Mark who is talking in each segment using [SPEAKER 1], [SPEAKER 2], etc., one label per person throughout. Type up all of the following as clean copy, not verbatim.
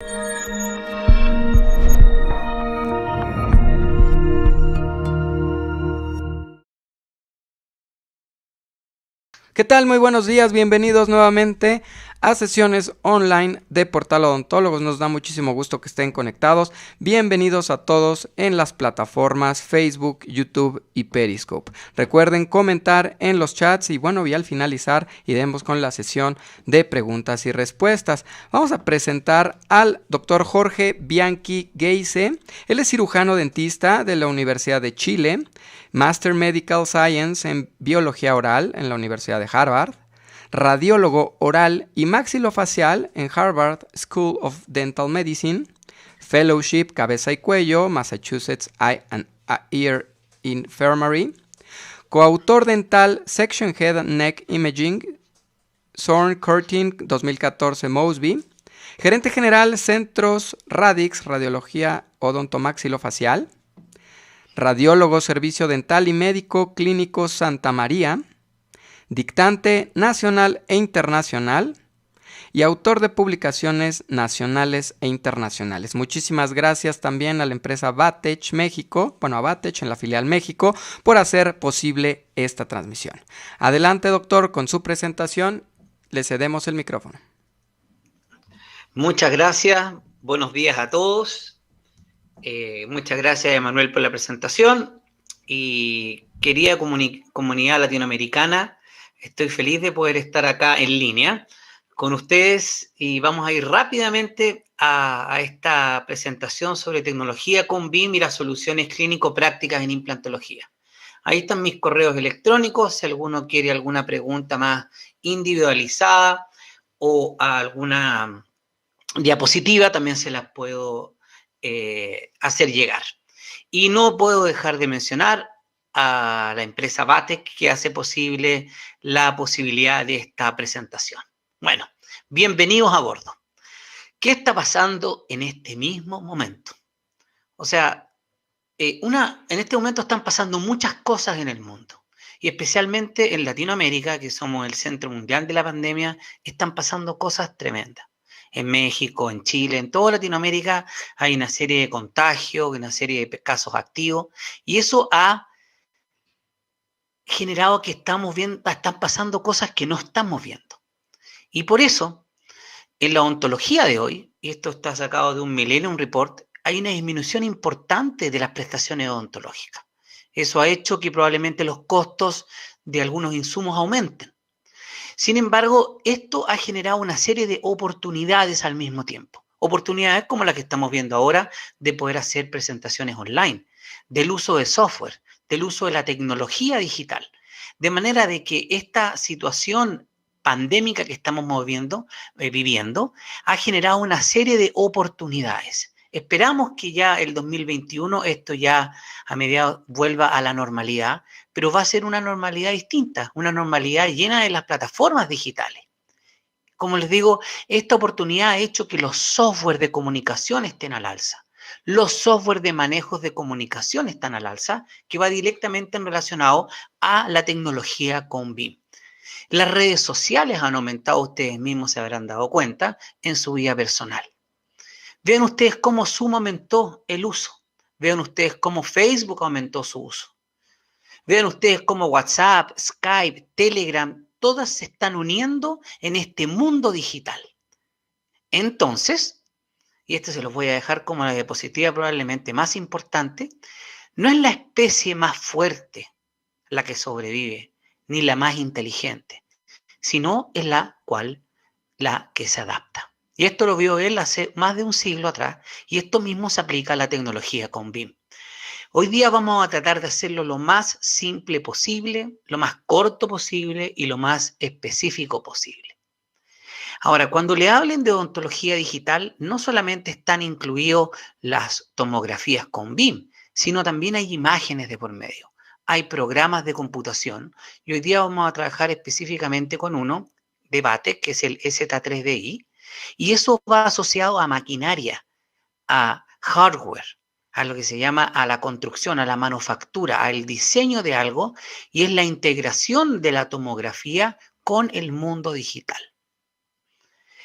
[SPEAKER 1] ¿Qué tal? Muy buenos días, bienvenidos nuevamente a sesiones online de Portal Odontólogos. Nos da muchísimo gusto que estén conectados. Bienvenidos a todos en las plataformas Facebook, YouTube y Periscope. Recuerden comentar en los chats y al finalizar iremos con la sesión de preguntas y respuestas. Vamos a presentar al doctor Jorge Bianchi Geise. Él es cirujano dentista de la Universidad de Chile, Master Medical Science en Biología Oral en la Universidad de Harvard, radiólogo oral y maxilofacial en Harvard School of Dental Medicine, Fellowship Cabeza y Cuello, Massachusetts Eye and Ear Infirmary, coautor dental Section Head and Neck Imaging, Zorn Curtin 2014 Mosby, gerente general Centros Radix Radiología Odontomaxilofacial, radiólogo Servicio Dental y Médico Clínico Santa María, dictante nacional e internacional y autor de publicaciones nacionales e internacionales. Muchísimas gracias también a la empresa Batech México, a Batech en la filial México, por hacer posible esta transmisión. Adelante, doctor, con su presentación. Le cedemos el micrófono.
[SPEAKER 2] Muchas gracias. Buenos días a todos. Muchas gracias, Emanuel, por la presentación. Y querida comunidad latinoamericana, estoy feliz de poder estar acá en línea con ustedes y vamos a ir rápidamente a esta presentación sobre tecnología con BIM y las soluciones clínico-prácticas en implantología. Ahí están mis correos electrónicos, si alguno quiere alguna pregunta más individualizada o alguna diapositiva, también se las puedo hacer llegar. Y no puedo dejar de mencionar a la empresa Batech que hace posible la posibilidad de esta presentación. Bueno, bienvenidos a bordo. ¿Qué está pasando en este mismo momento? O sea, en este momento están pasando muchas cosas en el mundo y especialmente en Latinoamérica, que somos el centro mundial de la pandemia, están pasando cosas tremendas. En México, en Chile, en toda Latinoamérica hay una serie de contagios, una serie de casos activos y eso ha generado que están pasando cosas que no estamos viendo. Y por eso, en la odontología de hoy, y esto está sacado de un Millennium Report, hay una disminución importante de las prestaciones odontológicas. Eso ha hecho que probablemente los costos de algunos insumos aumenten. Sin embargo, esto ha generado una serie de oportunidades al mismo tiempo. Oportunidades como las que estamos viendo ahora de poder hacer presentaciones online, del uso de software, del uso de la tecnología digital. De manera de que esta situación pandémica que estamos viviendo ha generado una serie de oportunidades. Esperamos que ya el 2021 esto ya a mediados vuelva a la normalidad, pero va a ser una normalidad distinta, una normalidad llena de las plataformas digitales. Como les digo, esta oportunidad ha hecho que los software de comunicación estén al alza. Los software de manejos de comunicación están al alza, que va directamente relacionado a la tecnología con BIM. Las redes sociales han aumentado, ustedes mismos se habrán dado cuenta, en su vida personal. Vean ustedes cómo Zoom aumentó el uso. Vean ustedes cómo Facebook aumentó su uso. Vean ustedes cómo WhatsApp, Skype, Telegram, todas se están uniendo en este mundo digital. Entonces, y esto se los voy a dejar como la diapositiva probablemente más importante, no es la especie más fuerte la que sobrevive, ni la más inteligente, sino es la que se adapta. Y esto lo vio él hace más de un siglo atrás, y esto mismo se aplica a la tecnología con BIM. Hoy día vamos a tratar de hacerlo lo más simple posible, lo más corto posible y lo más específico posible. Ahora, cuando le hablen de odontología digital, no solamente están incluidos las tomografías con BIM, sino también hay imágenes de por medio. Hay programas de computación y hoy día vamos a trabajar específicamente con uno de Batech, que es el Z3DI, y eso va asociado a maquinaria, a hardware, a lo que se llama a la construcción, a la manufactura, al diseño de algo, y es la integración de la tomografía con el mundo digital.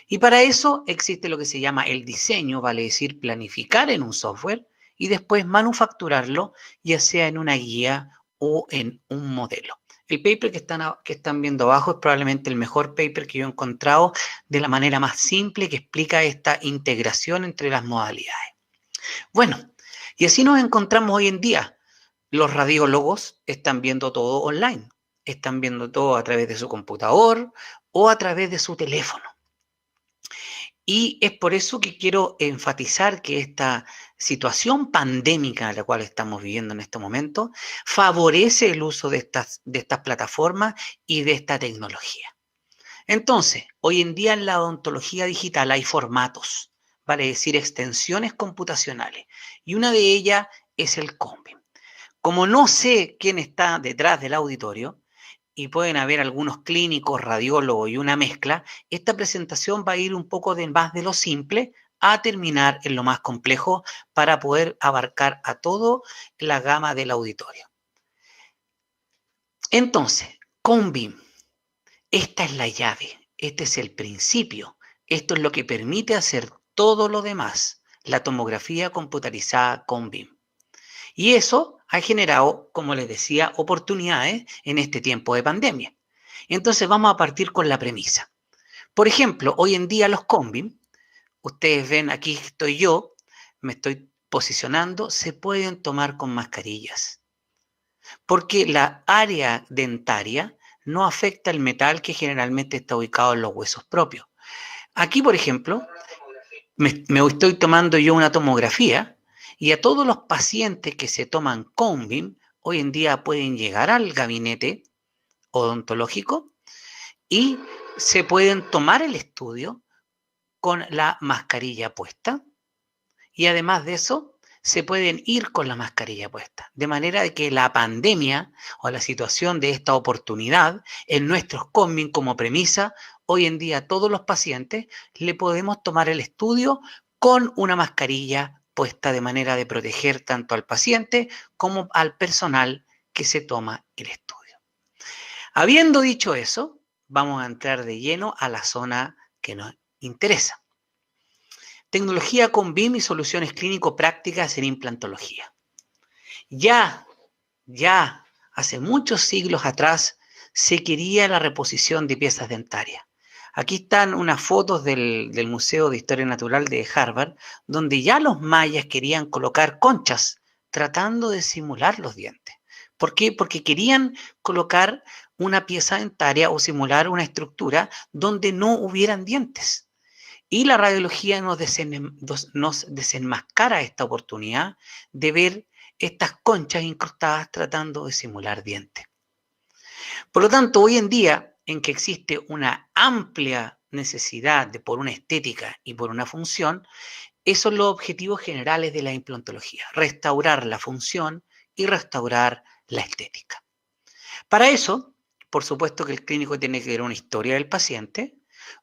[SPEAKER 2] Y para eso existe lo que se llama el diseño, vale decir planificar en un software y después manufacturarlo, ya sea en una guía o en un modelo. El paper que están viendo abajo es probablemente el mejor paper que yo he encontrado de la manera más simple que explica esta integración entre las modalidades. Bueno, y así nos encontramos hoy en día. Los radiólogos están viendo todo online, están viendo todo a través de su computador o a través de su teléfono. Y es por eso que quiero enfatizar que esta situación pandémica a la cual estamos viviendo en este momento favorece el uso de estas plataformas y de esta tecnología. Entonces, hoy en día en la odontología digital hay formatos, vale decir extensiones computacionales, y una de ellas es el Combim. Como no sé quién está detrás del auditorio, y pueden haber algunos clínicos, radiólogos y una mezcla, esta presentación va a ir un poco de más de lo simple a terminar en lo más complejo para poder abarcar a toda la gama del auditorio. Entonces, Combim, esta es la llave, este es el principio, esto es lo que permite hacer todo lo demás, la tomografía computarizada Combim. Y eso ha generado, como les decía, oportunidades en este tiempo de pandemia. Entonces vamos a partir con la premisa. Por ejemplo, hoy en día los Combim, ustedes ven, aquí estoy yo, me estoy posicionando, se pueden tomar con mascarillas. Porque la área dentaria no afecta el metal que generalmente está ubicado en los huesos propios. Aquí, por ejemplo, me estoy tomando yo una tomografía y a todos los pacientes que se toman Combim hoy en día pueden llegar al gabinete odontológico y se pueden tomar el estudio con la mascarilla puesta y además de eso se pueden ir con la mascarilla puesta. De manera de que la pandemia o la situación de esta oportunidad en nuestros Combim como premisa, hoy en día a todos los pacientes le podemos tomar el estudio con una mascarilla puesta de manera de proteger tanto al paciente como al personal que se toma el estudio. Habiendo dicho eso, vamos a entrar de lleno a la zona que nos interesa. Tecnología con BIM y soluciones clínico-prácticas en implantología. Ya hace muchos siglos atrás se quería la reposición de piezas dentarias. Aquí están unas fotos del Museo de Historia Natural de Harvard, donde ya los mayas querían colocar conchas tratando de simular los dientes. ¿Por qué? Porque querían colocar una pieza dentaria o simular una estructura donde no hubieran dientes. Y la radiología nos desenmascara esta oportunidad de ver estas conchas incrustadas tratando de simular dientes. Por lo tanto, hoy en día, en que existe una amplia necesidad por una estética y por una función, esos son los objetivos generales de la implantología: restaurar la función y restaurar la estética. Para eso, por supuesto que el clínico tiene que ver una historia del paciente,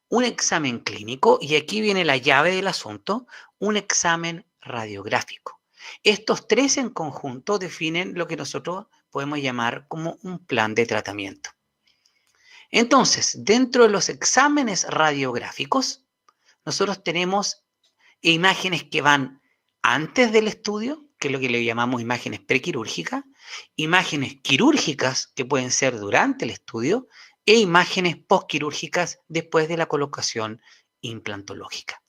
[SPEAKER 2] un examen clínico, y aquí viene la llave del asunto, un examen radiográfico. Estos tres en conjunto definen lo que nosotros podemos llamar como un plan de tratamiento. Entonces, dentro de los exámenes radiográficos, nosotros tenemos imágenes que van antes del estudio, que es lo que le llamamos imágenes prequirúrgicas, imágenes quirúrgicas que pueden ser durante el estudio, e imágenes postquirúrgicas después de la colocación implantológica.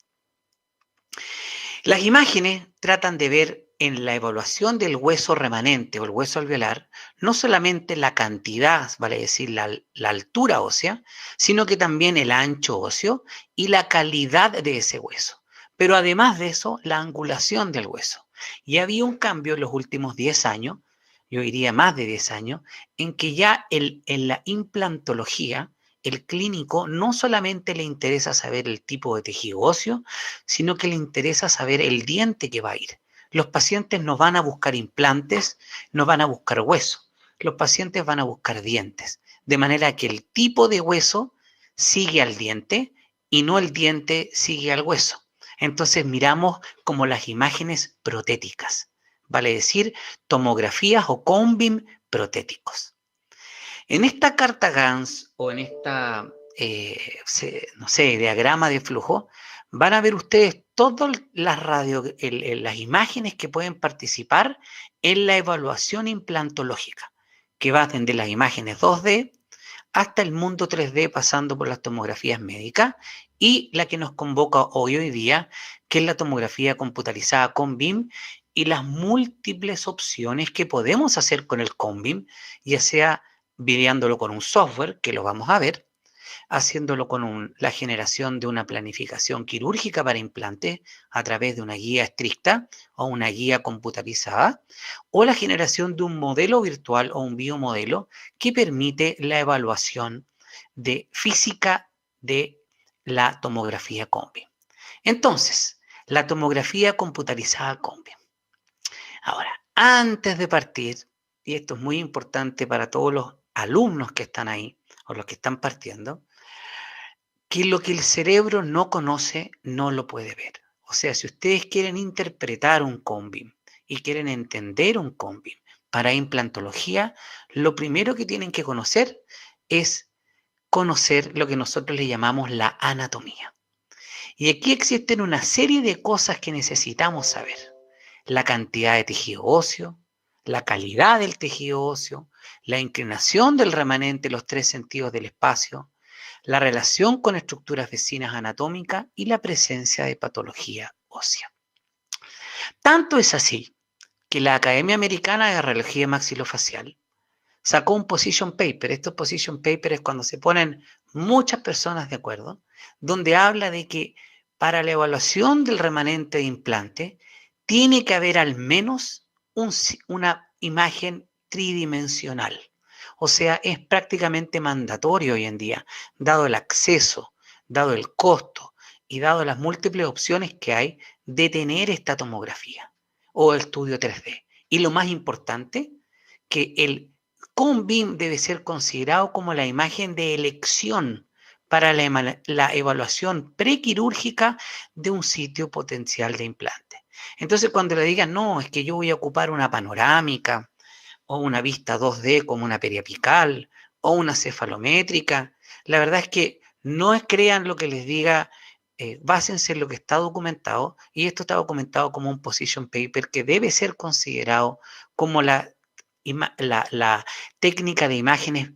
[SPEAKER 2] Las imágenes tratan de ver en la evaluación del hueso remanente o el hueso alveolar, no solamente la cantidad, vale decir la altura ósea, sino que también el ancho óseo y la calidad de ese hueso. Pero además de eso, la angulación del hueso. Y había un cambio en los últimos 10 años, yo diría más de 10 años, en que ya en la implantología, el clínico no solamente le interesa saber el tipo de tejido óseo, sino que le interesa saber el diente que va a ir. Los pacientes no van a buscar implantes, no van a buscar hueso. Los pacientes van a buscar dientes. De manera que el tipo de hueso sigue al diente y no el diente sigue al hueso. Entonces miramos como las imágenes protéticas, vale decir, tomografías o Combim protéticos. En esta carta Gans o en esta no sé, diagrama de flujo, van a ver ustedes todas las imágenes que pueden participar en la evaluación implantológica, que va desde las imágenes 2D hasta el mundo 3D, pasando por las tomografías médicas y la que nos convoca hoy día, que es la tomografía computarizada con BIM y las múltiples opciones que podemos hacer con el CONBIM, ya sea videándolo con un software, que lo vamos a ver, haciéndolo con la generación de una planificación quirúrgica para implantes a través de una guía estricta o una guía computarizada, o la generación de un modelo virtual o un biomodelo que permite la evaluación de física de la tomografía CONBIM. Entonces, la tomografía computarizada CONBIM. Ahora, antes de partir, y esto es muy importante para todos los alumnos que están ahí o los que están partiendo, que lo que el cerebro no conoce no lo puede ver. O sea, si ustedes quieren interpretar un CONBIM y quieren entender un CONBIM para implantología, lo primero que tienen que conocer es conocer lo que nosotros le llamamos la anatomía. Y aquí existen una serie de cosas que necesitamos saber. La cantidad de tejido óseo, la calidad del tejido óseo, la inclinación del remanente, los 3 sentidos del espacio, la relación con estructuras vecinas anatómicas y la presencia de patología ósea. Tanto es así que la Academia Americana de Radiología Maxilofacial sacó un position paper. Estos position papers es cuando se ponen muchas personas de acuerdo, donde habla de que para la evaluación del remanente de implante tiene que haber al menos una imagen tridimensional. O sea, es prácticamente mandatorio hoy en día, dado el acceso, dado el costo y dado las múltiples opciones que hay de tener esta tomografía o el estudio 3D. Y lo más importante, que el CONBIM debe ser considerado como la imagen de elección para la evaluación prequirúrgica de un sitio potencial de implante. Entonces, cuando le digan, no, es que yo voy a ocupar una panorámica o una vista 2D como una periapical o una cefalométrica, la verdad es que no crean lo que les diga, básense en lo que está documentado, y esto está documentado como un position paper que debe ser considerado como la técnica de imágenes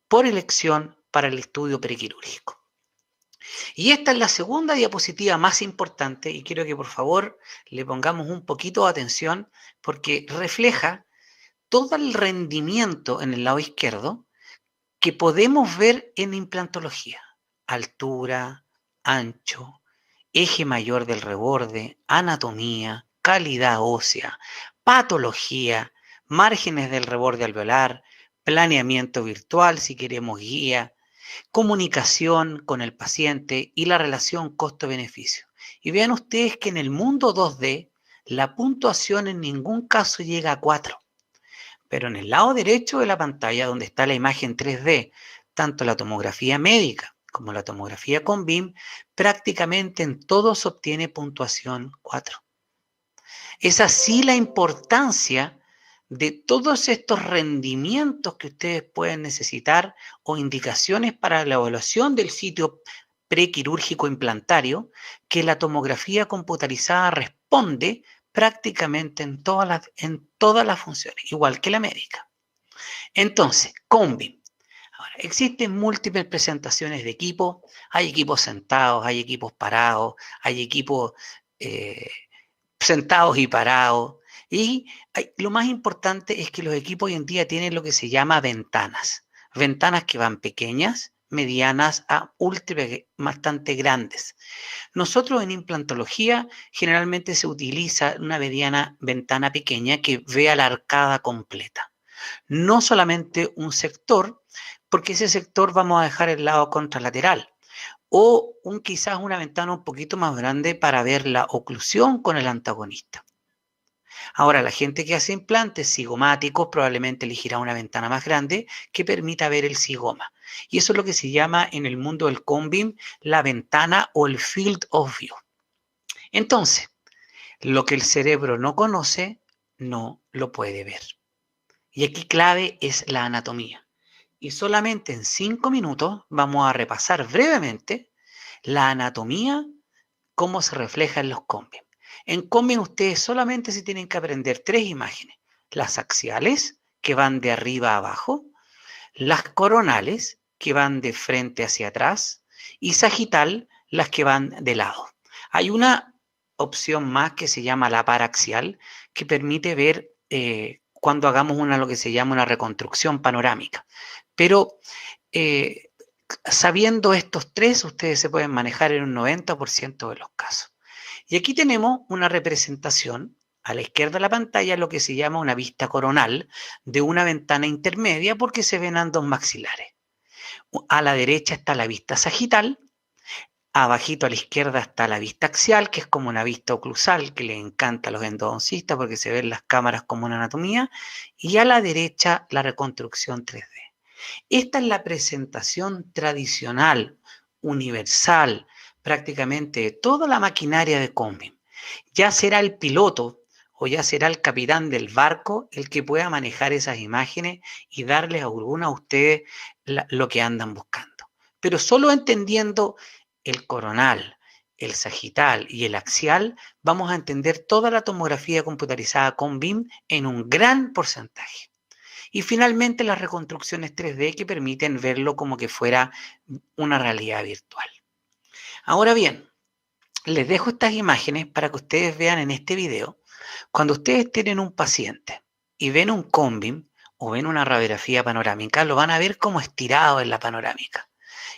[SPEAKER 2] por elección para el estudio prequirúrgico. Y esta es la segunda diapositiva más importante y quiero que por favor le pongamos un poquito de atención porque refleja todo el rendimiento en el lado izquierdo que podemos ver en implantología. Altura, ancho, eje mayor del reborde, anatomía, calidad ósea, patología, márgenes del reborde alveolar, planeamiento virtual si queremos guía, comunicación con el paciente y la relación costo-beneficio. Y vean ustedes que en el mundo 2D la puntuación en ningún caso llega a 4. Pero en el lado derecho de la pantalla, donde está la imagen 3D, tanto la tomografía médica como la tomografía con BIM, prácticamente en todos obtiene puntuación 4. Es así la importancia de todos estos rendimientos que ustedes pueden necesitar o indicaciones para la evaluación del sitio prequirúrgico implantario, que la tomografía computarizada responde prácticamente en todas las funciones, igual que la médica. Entonces, CONBIM. Ahora, existen múltiples presentaciones de equipo. Hay equipos sentados, hay equipos parados, hay equipos sentados y parados. Y lo más importante es que los equipos hoy en día tienen lo que se llama ventanas. Ventanas que van pequeñas, medianas a bastante grandes. Nosotros en implantología generalmente se utiliza una ventana pequeña que vea la arcada completa. No solamente un sector, porque ese sector vamos a dejar el lado contralateral. O quizás una ventana un poquito más grande para ver la oclusión con el antagonista. Ahora, la gente que hace implantes cigomáticos probablemente elegirá una ventana más grande que permita ver el cigoma. Y eso es lo que se llama en el mundo del CONBIM la ventana o el field of view. Entonces, lo que el cerebro no conoce, no lo puede ver. Y aquí clave es la anatomía. y solamente en 5 minutos vamos a repasar brevemente la anatomía, cómo se refleja en los combim. En combim ustedes solamente se tienen que aprender 3 imágenes: las axiales, que van de arriba a abajo, las coronales, que van de frente hacia atrás, y sagital, las que van de lado. Hay una opción más que se llama la paraxial, que permite ver cuando hagamos lo que se llama una reconstrucción panorámica. Pero sabiendo estos 3, ustedes se pueden manejar en un 90% de los casos. Y aquí tenemos una representación a la izquierda de la pantalla, lo que se llama una vista coronal de una ventana intermedia, porque se ven ambos maxilares. A la derecha está la vista sagital, abajito a la izquierda está la vista axial, que es como una vista oclusal, que le encanta a los endodoncistas porque se ven las cámaras como una anatomía, y a la derecha la reconstrucción 3D. Esta es la presentación tradicional, universal, prácticamente de toda la maquinaria de combim. Ya será el piloto o ya será el capitán del barco el que pueda manejar esas imágenes y darles a ustedes lo que andan buscando. Pero solo entendiendo el coronal, el sagital y el axial, vamos a entender toda la tomografía computarizada con BIM en un gran porcentaje. Y finalmente las reconstrucciones 3D, que permiten verlo como que fuera una realidad virtual. Ahora bien, les dejo estas imágenes para que ustedes vean en este video. Cuando ustedes tienen un paciente y ven un combim o ven una radiografía panorámica, lo van a ver como estirado en la panorámica.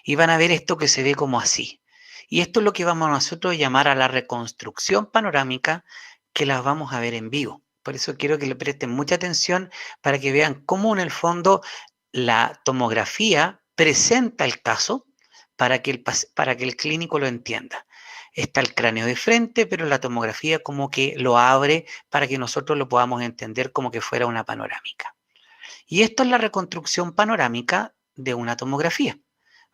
[SPEAKER 2] Y van a ver esto que se ve como así. Y esto es lo que vamos nosotros a llamar a la reconstrucción panorámica, que las vamos a ver en vivo. Por eso quiero que le presten mucha atención para que vean cómo en el fondo la tomografía presenta el caso para que el clínico lo entienda. Está el cráneo de frente, pero la tomografía como que lo abre para que nosotros lo podamos entender como que fuera una panorámica. Y esto es la reconstrucción panorámica de una tomografía.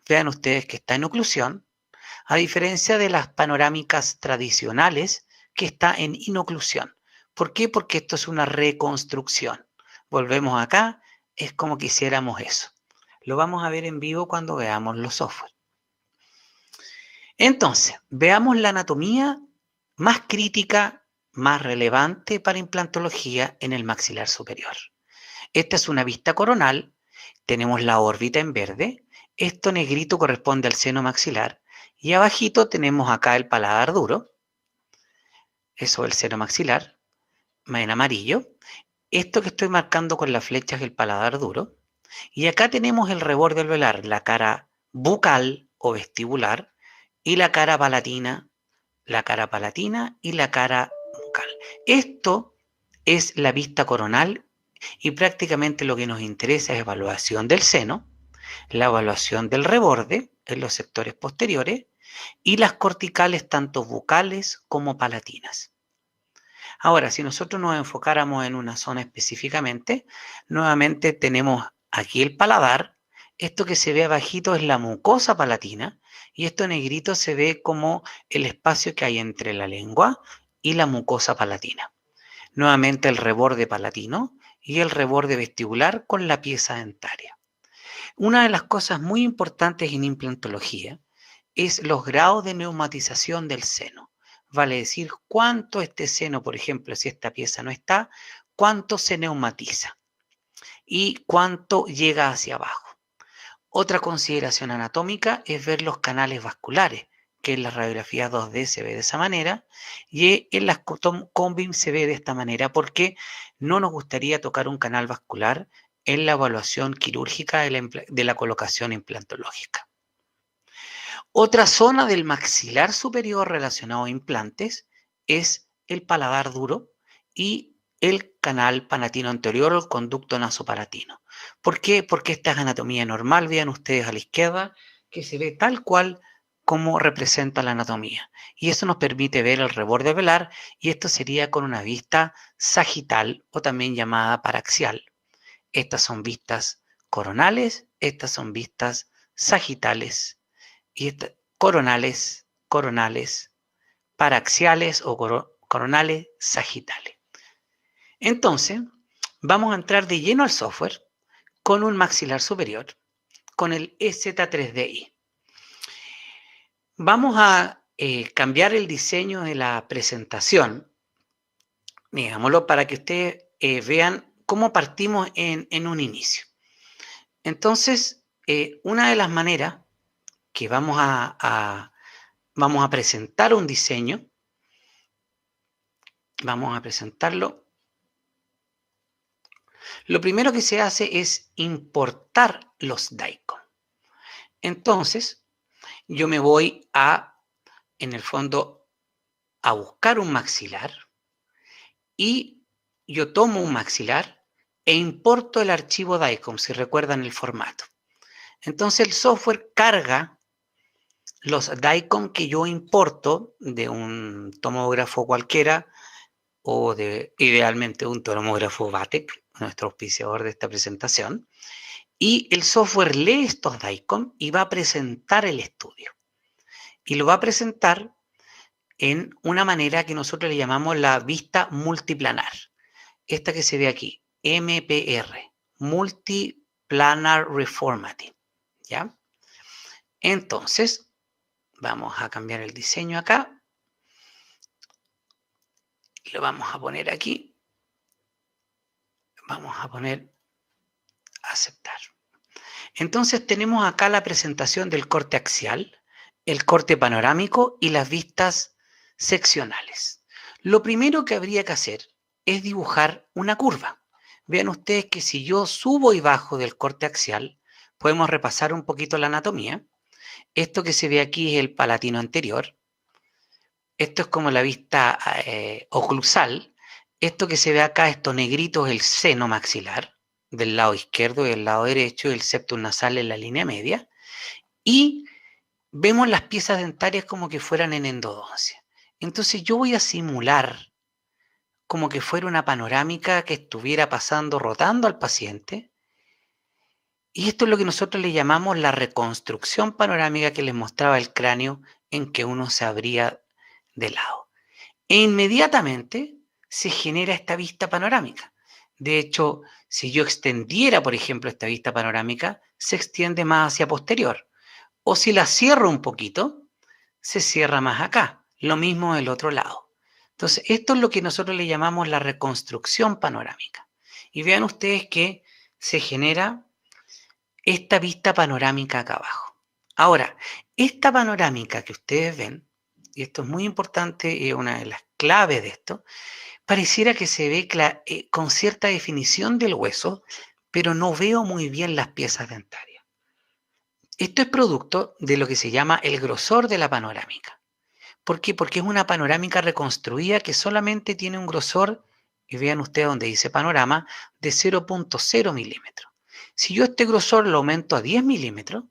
[SPEAKER 2] Vean ustedes que está en oclusión, a diferencia de las panorámicas tradicionales que está en inoclusión. ¿Por qué? Porque esto es una reconstrucción. Volvemos acá, es como que hiciéramos eso. Lo vamos a ver en vivo cuando veamos los software. Entonces, veamos la anatomía más crítica, más relevante para implantología en el maxilar superior. Esta es una vista coronal, tenemos la órbita en verde, esto negrito corresponde al seno maxilar, y abajito tenemos acá el paladar duro, eso es el seno maxilar, en amarillo. Esto que estoy marcando con las flechas es el paladar duro, y acá tenemos el reborde alveolar, la cara bucal o vestibular, y la cara palatina y la cara bucal. Esto es la vista coronal y prácticamente lo que nos interesa es evaluación del seno, la evaluación del reborde en los sectores posteriores y las corticales tanto bucales como palatinas. Ahora, si nosotros nos enfocáramos en una zona específicamente, nuevamente tenemos aquí el paladar. Esto que se ve abajito es la mucosa palatina y esto negrito se ve como el espacio que hay entre la lengua y la mucosa palatina. Nuevamente el reborde palatino y el reborde vestibular con la pieza dentaria. Una de las cosas muy importantes en implantología es los grados de neumatización del seno. Vale decir, cuánto este seno, por ejemplo, si esta pieza no está, cuánto se neumatiza y cuánto llega hacia abajo. Otra consideración anatómica es ver los canales vasculares, que en las radiografías 2D se ve de esa manera y en las combim se ve de esta manera, porque no nos gustaría tocar un canal vascular en la evaluación quirúrgica de la colocación implantológica. Otra zona del maxilar superior relacionado a implantes es el paladar duro y el canal palatino anterior o el conducto nasopalatino. ¿Por qué? Porque esta es anatomía normal. Vean ustedes a la izquierda que se ve tal cual como representa la anatomía. Y eso nos permite ver el reborde velar, y esto sería con una vista sagital o también llamada paraxial. Estas son vistas coronales, estas son vistas sagitales y coronales, paraxiales o coronales sagitales. Entonces, vamos a entrar de lleno al software con un maxilar superior con el EZ3DI. Vamos a cambiar el diseño de la presentación, digámoslo, para que ustedes vean cómo partimos en un inicio. Entonces, una de las maneras que vamos a presentar un diseño, vamos a presentarlo. Lo primero que se hace es importar los DICOM. Entonces, yo me voy en el fondo, a buscar un maxilar y yo tomo un maxilar e importo el archivo DICOM, si recuerdan el formato. Entonces el software carga los DICOM que yo importo de un tomógrafo cualquiera o idealmente un tomógrafo Vatek, nuestro auspiciador de esta presentación, y el software lee estos DICOM y va a presentar el estudio. Y lo va a presentar en una manera que nosotros le llamamos la vista multiplanar. Esta que se ve aquí, MPR, Multiplanar Reformatting, ¿ya? Entonces, vamos a cambiar el diseño acá. Lo vamos a poner aquí. Vamos a poner aceptar. Entonces tenemos acá la presentación del corte axial, el corte panorámico y las vistas seccionales. Lo primero que habría que hacer es dibujar una curva. Vean ustedes que si yo subo y bajo del corte axial, podemos repasar un poquito la anatomía. Esto que se ve aquí es el palatino anterior. Esto es como la vista oclusal. Esto que se ve acá, estos negritos, es el seno maxilar del lado izquierdo y del lado derecho, y el septum nasal en la línea media. Y vemos las piezas dentarias como que fueran en endodoncia. Entonces yo voy a simular como que fuera una panorámica que estuviera pasando, rotando al paciente. Y esto es lo que nosotros le llamamos la reconstrucción panorámica que les mostraba el cráneo en que uno se abría de lado. E inmediatamente se genera esta vista panorámica. De hecho, si yo extendiera, por ejemplo, esta vista panorámica, se extiende más hacia posterior. O si la cierro un poquito, se cierra más acá. Lo mismo del otro lado. Entonces, esto es lo que nosotros le llamamos la reconstrucción panorámica. Y vean ustedes que se genera esta vista panorámica acá abajo. Ahora, esta panorámica que ustedes ven, y esto es muy importante y es una de las claves de esto, pareciera que se ve con cierta definición del hueso, pero no veo muy bien las piezas dentarias. Esto es producto de lo que se llama el grosor de la panorámica. ¿Por qué? Porque es una panorámica reconstruida que solamente tiene un grosor, y vean ustedes donde dice panorama, de 0.0 milímetros. Si yo este grosor lo aumento a 10 milímetros,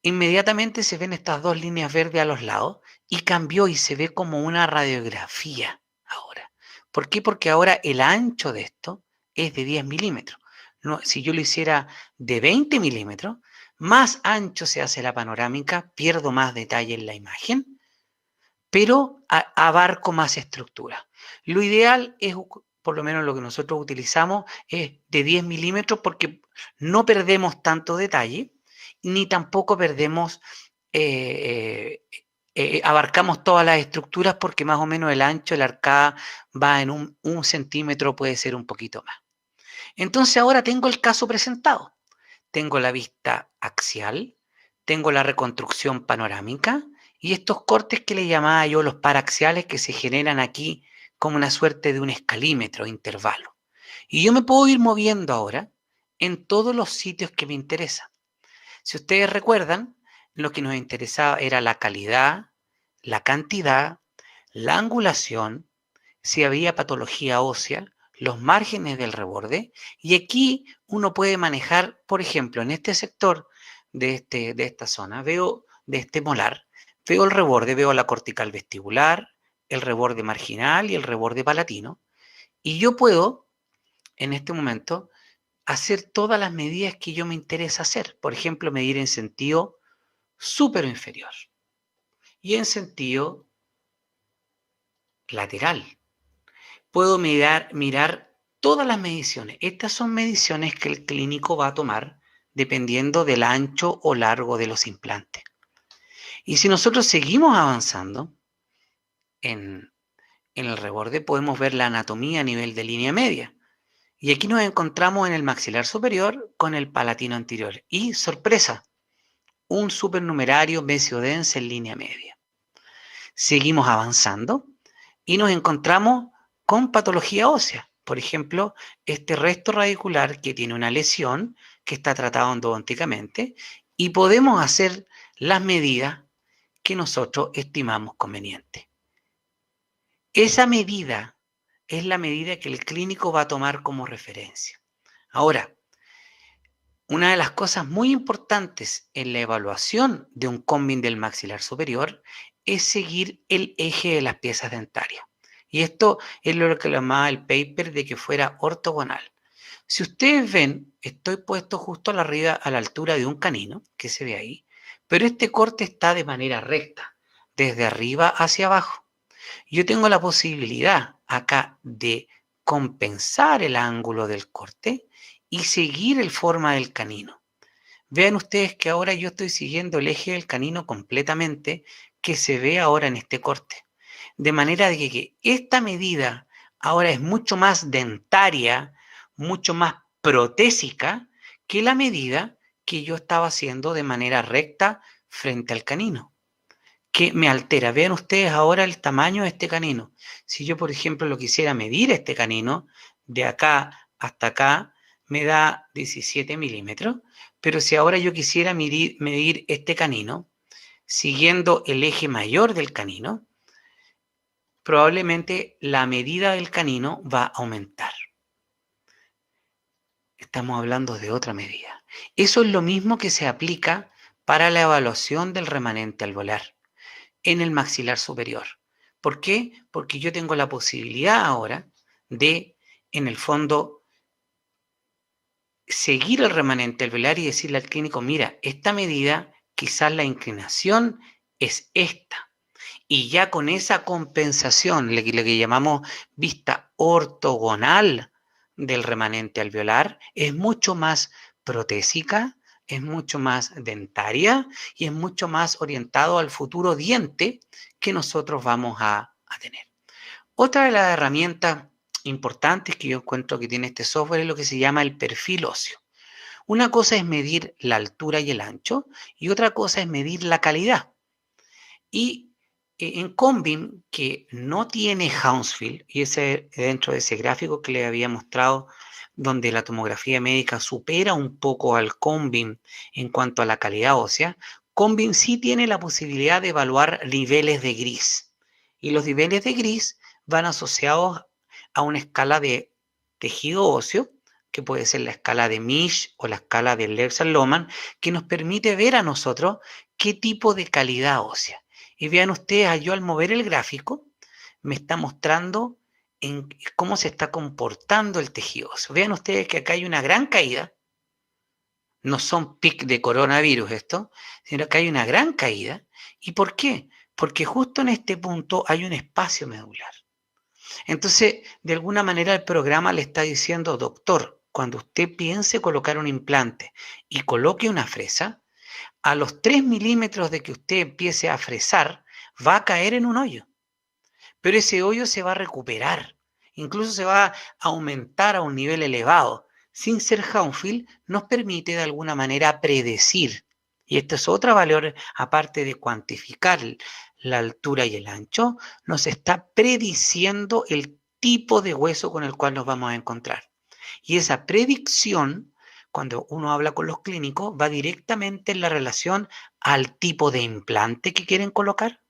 [SPEAKER 2] inmediatamente se ven estas dos líneas verdes a los lados y cambió y se ve como una radiografía ahora. ¿Por qué? Porque ahora el ancho de esto es de 10 milímetros. No, si yo lo hiciera de 20 milímetros, más ancho se hace la panorámica, pierdo más detalle en la imagen, pero abarco más estructura. Lo ideal es, por lo menos lo que nosotros utilizamos, es de 10 milímetros porque no perdemos tanto detalle, ni tampoco perdemos, abarcamos todas las estructuras porque más o menos el ancho de la arcada va en un centímetro, puede ser un poquito más. Entonces ahora tengo el caso presentado. Tengo la vista axial, tengo la reconstrucción panorámica y estos cortes que le llamaba yo los paraxiales que se generan aquí como una suerte de un escalímetro, intervalo. Y yo me puedo ir moviendo ahora en todos los sitios que me interesan. Si ustedes recuerdan, lo que nos interesaba era la calidad, la cantidad, la angulación, si había patología ósea, los márgenes del reborde, y aquí uno puede manejar, por ejemplo, en este sector de esta zona, veo de este molar, veo el reborde, veo la cortical vestibular, el reborde marginal y el reborde palatino, y yo puedo, en este momento, hacer todas las medidas que yo me interesa hacer. Por ejemplo, medir en sentido superior inferior y en sentido lateral. Puedo mirar todas las mediciones. Estas son mediciones que el clínico va a tomar dependiendo del ancho o largo de los implantes. Y si nosotros seguimos avanzando en el reborde, podemos ver la anatomía a nivel de línea media. Y aquí nos encontramos en el maxilar superior con el palatino anterior. Y, sorpresa, un supernumerario mesiodense en línea media. Seguimos avanzando y nos encontramos con patología ósea. Por ejemplo, este resto radicular que tiene una lesión que está tratado endodonticamente y podemos hacer las medidas que nosotros estimamos convenientes. Esa medida es la medida que el clínico va a tomar como referencia. Ahora, una de las cosas muy importantes en la evaluación de un combing del maxilar superior es seguir el eje de las piezas dentarias. Y esto es lo que llamaba el paper de que fuera ortogonal. Si ustedes ven, estoy puesto justo arriba, a la altura de un canino, que se ve ahí, pero este corte está de manera recta, desde arriba hacia abajo. Yo tengo la posibilidad acá de compensar el ángulo del corte y seguir el forma del canino. Vean ustedes que ahora yo estoy siguiendo el eje del canino completamente, que se ve ahora en este corte. De manera de que esta medida ahora es mucho más dentaria, mucho más protésica que la medida que yo estaba haciendo de manera recta frente al canino, que me altera. Vean ustedes ahora el tamaño de este canino. Si yo, por ejemplo, lo quisiera medir este canino, de acá hasta acá, me da 17 milímetros, pero si ahora yo quisiera medir este canino, siguiendo el eje mayor del canino, probablemente la medida del canino va a aumentar. Estamos hablando de otra medida. Eso es lo mismo que se aplica para la evaluación del remanente alveolar en el maxilar superior. ¿Por qué? Porque yo tengo la posibilidad ahora de, en el fondo, seguir el remanente alveolar y decirle al clínico, mira, esta medida, quizás la inclinación es esta. Y ya con esa compensación, lo que llamamos vista ortogonal del remanente alveolar, es mucho más protésica, es mucho más dentaria y es mucho más orientado al futuro diente que nosotros vamos a tener. Otra de las herramientas importantes que yo encuentro que tiene este software es lo que se llama el perfil óseo. Una cosa es medir la altura y el ancho y otra cosa es medir la calidad. Y en Combin, que no tiene Hounsfield, y ese dentro de ese gráfico que les había mostrado, donde la tomografía médica supera un poco al Combin en cuanto a la calidad ósea, Combin sí tiene la posibilidad de evaluar niveles de gris. Y los niveles de gris van asociados a una escala de tejido óseo, que puede ser la escala de Misch o la escala de Lerser-Lohmann, que nos permite ver a nosotros qué tipo de calidad ósea. Y vean ustedes, yo al mover el gráfico, me está mostrando en cómo se está comportando el tejido óseo. Vean ustedes que acá hay una gran caída. No son pic de coronavirus esto, sino que hay una gran caída. ¿Y por qué? Porque justo en este punto hay un espacio medular. Entonces, de alguna manera el programa le está diciendo, doctor, cuando usted piense colocar un implante y coloque una fresa, a los 3 milímetros de que usted empiece a fresar, va a caer en un hoyo. Pero ese hoyo se va a recuperar, incluso se va a aumentar a un nivel elevado. Sin ser Hounsfield, nos permite de alguna manera predecir. Y esto es otra valor, aparte de cuantificar la altura y el ancho, nos está prediciendo el tipo de hueso con el cual nos vamos a encontrar. Y esa predicción, cuando uno habla con los clínicos, va directamente en la relación al tipo de implante que quieren colocar,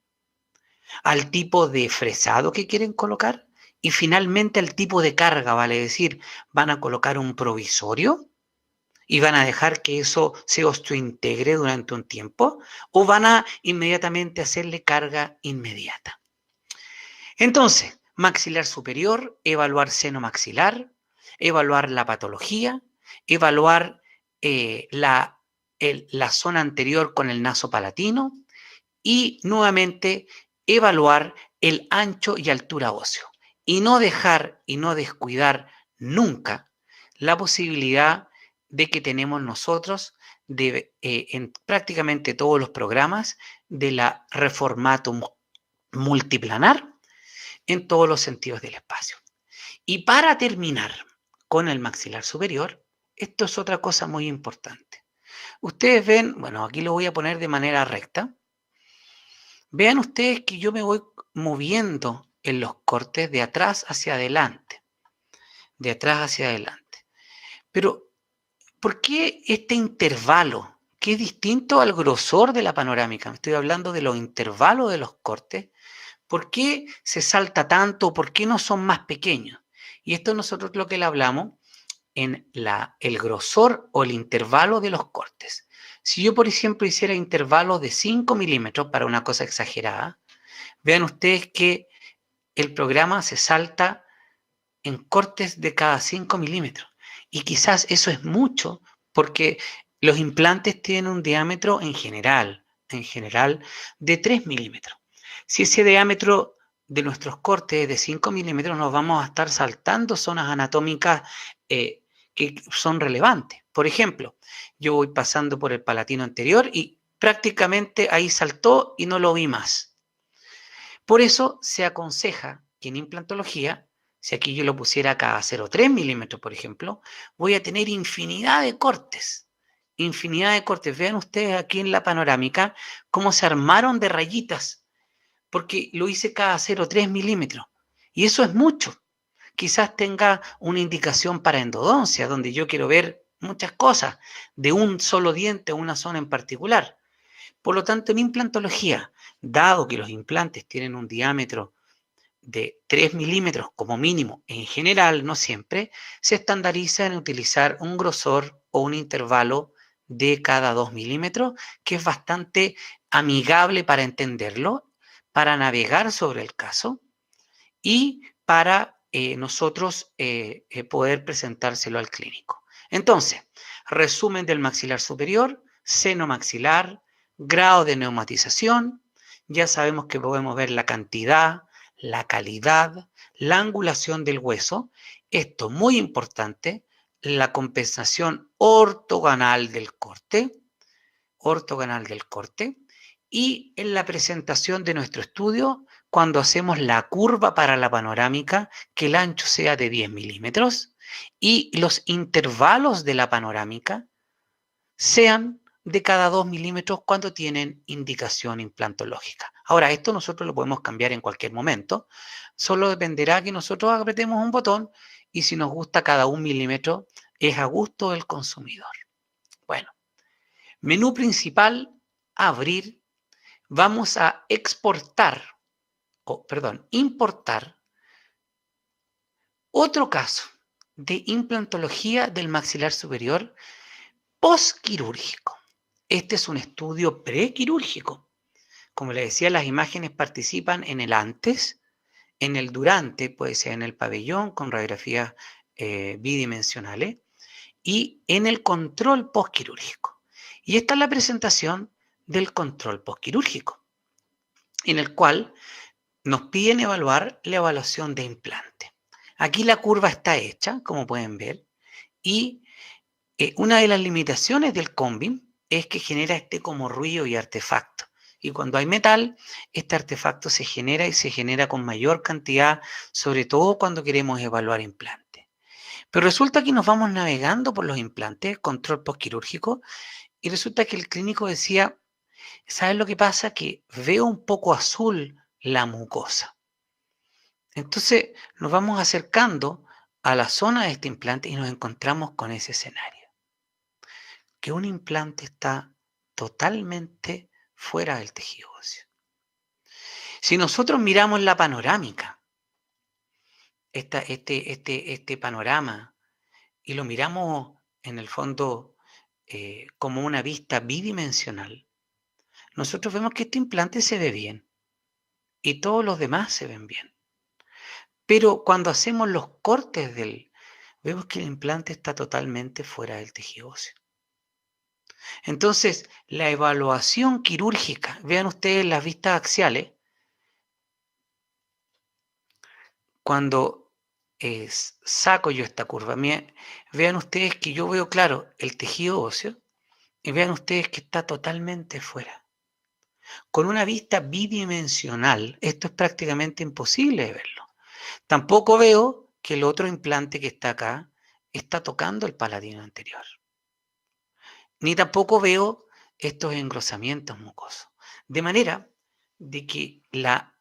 [SPEAKER 2] al tipo de fresado que quieren colocar y finalmente al tipo de carga, vale decir, ¿van a colocar un provisorio y van a dejar que eso se osteointegre durante un tiempo o van a inmediatamente hacerle carga inmediata? Entonces, maxilar superior, evaluar seno maxilar, evaluar la patología, evaluar la zona anterior con el naso palatino y nuevamente evaluar el ancho y altura óseo. Y no dejar y no descuidar nunca la posibilidad de que tenemos nosotros en prácticamente todos los programas de la reformato multiplanar en todos los sentidos del espacio. Y para terminar con el maxilar superior, esto es otra cosa muy importante. Ustedes ven, bueno, aquí lo voy a poner de manera recta. Vean ustedes que yo me voy moviendo en los cortes de atrás hacia adelante, de atrás hacia adelante. Pero, ¿por qué este intervalo, que es distinto al grosor de la panorámica? Me estoy hablando de los intervalos de los cortes. ¿Por qué se salta tanto? ¿Por qué no son más pequeños? Y esto nosotros lo que le hablamos en el grosor o el intervalo de los cortes. Si yo, por ejemplo, hiciera intervalos de 5 milímetros para una cosa exagerada, vean ustedes que el programa se salta en cortes de cada 5 milímetros. Y quizás eso es mucho porque los implantes tienen un diámetro en general, de 3 milímetros. Si ese diámetro de nuestros cortes es de 5 milímetros, nos vamos a estar saltando zonas anatómicas que son relevantes. Por ejemplo, yo voy pasando por el palatino anterior y prácticamente ahí saltó y no lo vi más. Por eso se aconseja que en implantología, si aquí yo lo pusiera acá a 0,3 milímetros, por ejemplo, voy a tener infinidad de cortes. Infinidad de cortes. Vean ustedes aquí en la panorámica cómo se armaron de rayitas, porque lo hice cada 0,3 milímetros. Y eso es mucho. Quizás tenga una indicación para endodoncia, donde yo quiero ver muchas cosas de un solo diente o una zona en particular. Por lo tanto, en implantología, dado que los implantes tienen un diámetro de 3 milímetros como mínimo, en general, no siempre, se estandariza en utilizar un grosor o un intervalo de cada 2 milímetros, que es bastante amigable para entenderlo, para navegar sobre el caso y para nosotros poder presentárselo al clínico. Entonces, resumen del maxilar superior, seno maxilar, grado de neumatización, ya sabemos que podemos ver la cantidad, la calidad, la angulación del hueso, esto muy importante, la compensación ortogonal del corte, y en la presentación de nuestro estudio, cuando hacemos la curva para la panorámica, que el ancho sea de 10 milímetros y los intervalos de la panorámica sean de cada 2 milímetros cuando tienen indicación implantológica. Ahora, esto nosotros lo podemos cambiar en cualquier momento, solo dependerá que nosotros apretemos un botón y si nos gusta cada 1 milímetro es a gusto del consumidor. Bueno, menú principal, abrir. Vamos a importar otro caso de implantología del maxilar superior postquirúrgico. Este es un estudio prequirúrgico. Como les decía, las imágenes participan en el antes, en el durante, puede ser en el pabellón con radiografías bidimensionales, y en el control postquirúrgico. Y esta es la presentación del control postquirúrgico, en el cual nos piden evaluar la evaluación de implante. Aquí la curva está hecha, como pueden ver, y una de las limitaciones del combing es que genera este como ruido y artefacto. Y cuando hay metal, este artefacto se genera y se genera con mayor cantidad, sobre todo cuando queremos evaluar implantes. Pero resulta que nos vamos navegando por los implantes, control postquirúrgico, y resulta que el clínico decía, ¿sabes lo que pasa? Que veo un poco azul la mucosa. Entonces nos vamos acercando a la zona de este implante y nos encontramos con ese escenario. Que un implante está totalmente fuera del tejido óseo. Si nosotros miramos la panorámica, este panorama, y lo miramos en el fondo como una vista bidimensional, nosotros vemos que este implante se ve bien y todos los demás se ven bien. Pero cuando hacemos los cortes vemos que el implante está totalmente fuera del tejido óseo. Entonces, la evaluación quirúrgica, vean ustedes las vistas axiales, cuando saco yo esta curva. Vean ustedes que yo veo claro el tejido óseo y vean ustedes que está totalmente fuera. Con una vista bidimensional, esto es prácticamente imposible de verlo. Tampoco veo que el otro implante que está acá está tocando el palatino anterior. Ni tampoco veo estos engrosamientos mucosos. De manera de que la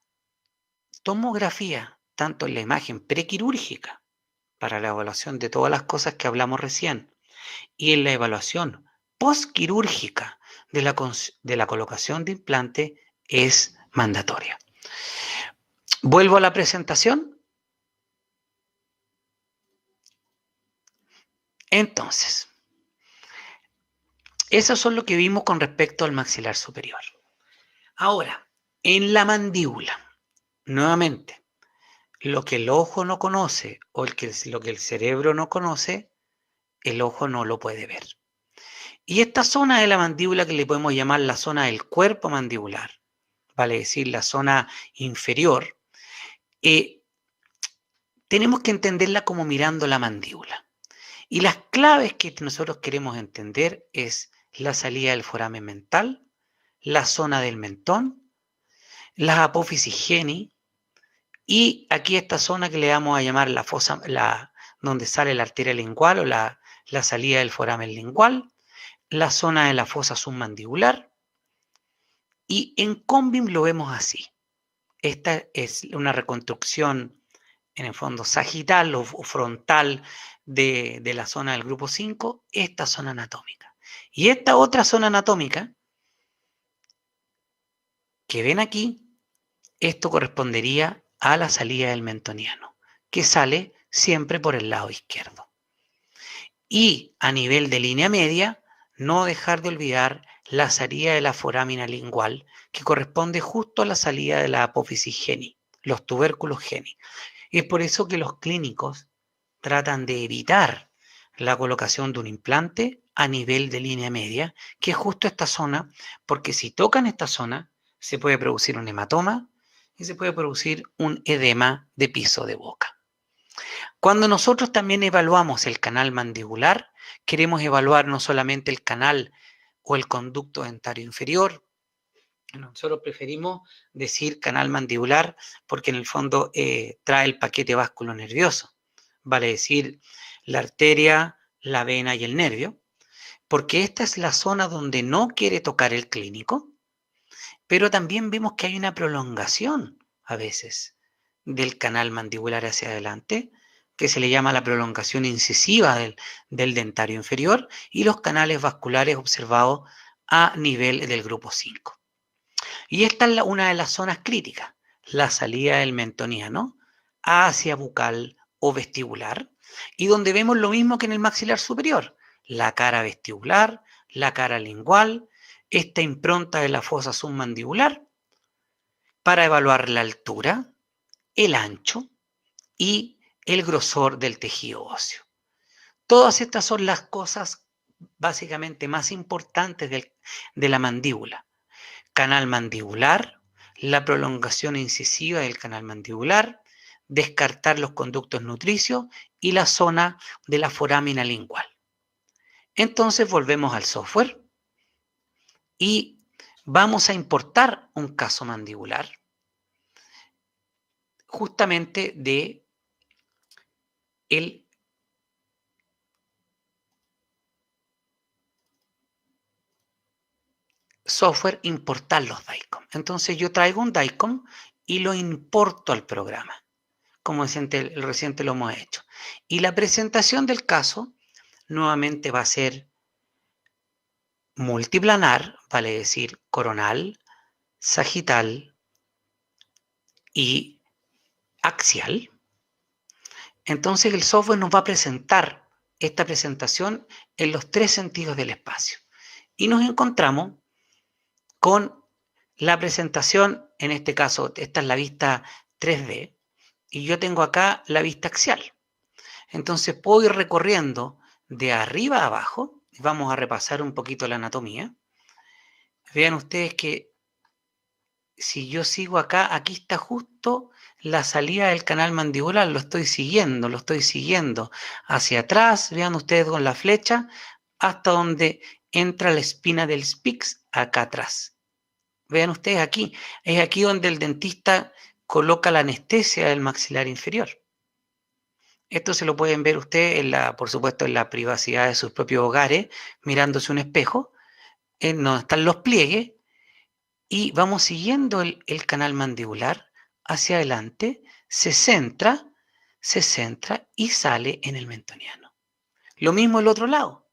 [SPEAKER 2] tomografía, tanto en la imagen prequirúrgica, para la evaluación de todas las cosas que hablamos recién, y en la evaluación postquirúrgica de la colocación de implante, es mandatoria. Vuelvo a la presentación. Entonces, eso son lo que vimos con respecto al maxilar superior. Ahora, en la mandíbula, nuevamente, lo que el ojo no conoce o lo que el cerebro no conoce, el ojo no lo puede ver. Y esta zona de la mandíbula, que le podemos llamar la zona del cuerpo mandibular, vale decir, la zona inferior, tenemos que entenderla como mirando la mandíbula. Y las claves que nosotros queremos entender es la salida del foramen mental, la zona del mentón, la apófisis geni, y aquí esta zona que le vamos a llamar la fosa, donde sale la arteria lingual o la salida del foramen lingual, la zona de la fosa submandibular, y en Combim lo vemos así. Esta es una reconstrucción, en el fondo, sagital o frontal de la zona del grupo 5, esta zona anatómica. Y esta otra zona anatómica que ven aquí, esto correspondería a la salida del mentoniano, que sale siempre por el lado izquierdo. Y a nivel de línea media, no dejar de olvidar la salida de la forámina lingual, que corresponde justo a la salida de la apófisis geni, los tubérculos geni. Y es por eso que los clínicos tratan de evitar la colocación de un implante a nivel de línea media, que es justo esta zona, porque si tocan esta zona, se puede producir un hematoma y se puede producir un edema de piso de boca. Cuando nosotros también evaluamos el canal mandibular, queremos evaluar no solamente el canal o el conducto dentario inferior. Nosotros preferimos decir canal mandibular porque en el fondo trae el paquete vasculonervioso, vale decir la arteria, la vena y el nervio, porque esta es la zona donde no quiere tocar el clínico, pero también vemos que hay una prolongación a veces del canal mandibular hacia adelante, que se le llama la prolongación incisiva del dentario inferior, y los canales vasculares observados a nivel del grupo 5. Y esta es una de las zonas críticas, la salida del mentoniano hacia bucal o vestibular, y donde vemos lo mismo que en el maxilar superior, la cara vestibular, la cara lingual, esta impronta de la fosa submandibular, para evaluar la altura, el ancho y el grosor del tejido óseo. Todas estas son las cosas básicamente más importantes de la mandíbula. Canal mandibular, la prolongación incisiva del canal mandibular, descartar los conductos nutricios y la zona de la forámina lingual. Entonces volvemos al software y vamos a importar un caso mandibular justamente de el software importar los DICOM. Entonces yo traigo un DICOM y lo importo al programa, como reciente lo hemos hecho. Y la presentación del caso nuevamente va a ser multiplanar, vale decir coronal, sagital y axial. Entonces el software nos va a presentar esta presentación en los 3 sentidos del espacio. Y nos encontramos con la presentación, en este caso, esta es la vista 3D, y yo tengo acá la vista axial. Entonces puedo ir recorriendo de arriba a abajo, y vamos a repasar un poquito la anatomía. Vean ustedes que si yo sigo acá, aquí está justo la salida del canal mandibular, lo estoy siguiendo hacia atrás, vean ustedes con la flecha, hasta donde entra la espina del spix acá atrás. Vean ustedes aquí, es aquí donde el dentista coloca la anestesia del maxilar inferior. Esto se lo pueden ver ustedes, por supuesto, en la privacidad de sus propios hogares, mirándose un espejo, en donde están los pliegues, y vamos siguiendo el canal mandibular hacia adelante, se centra y sale en el mentoniano. Lo mismo el otro lado.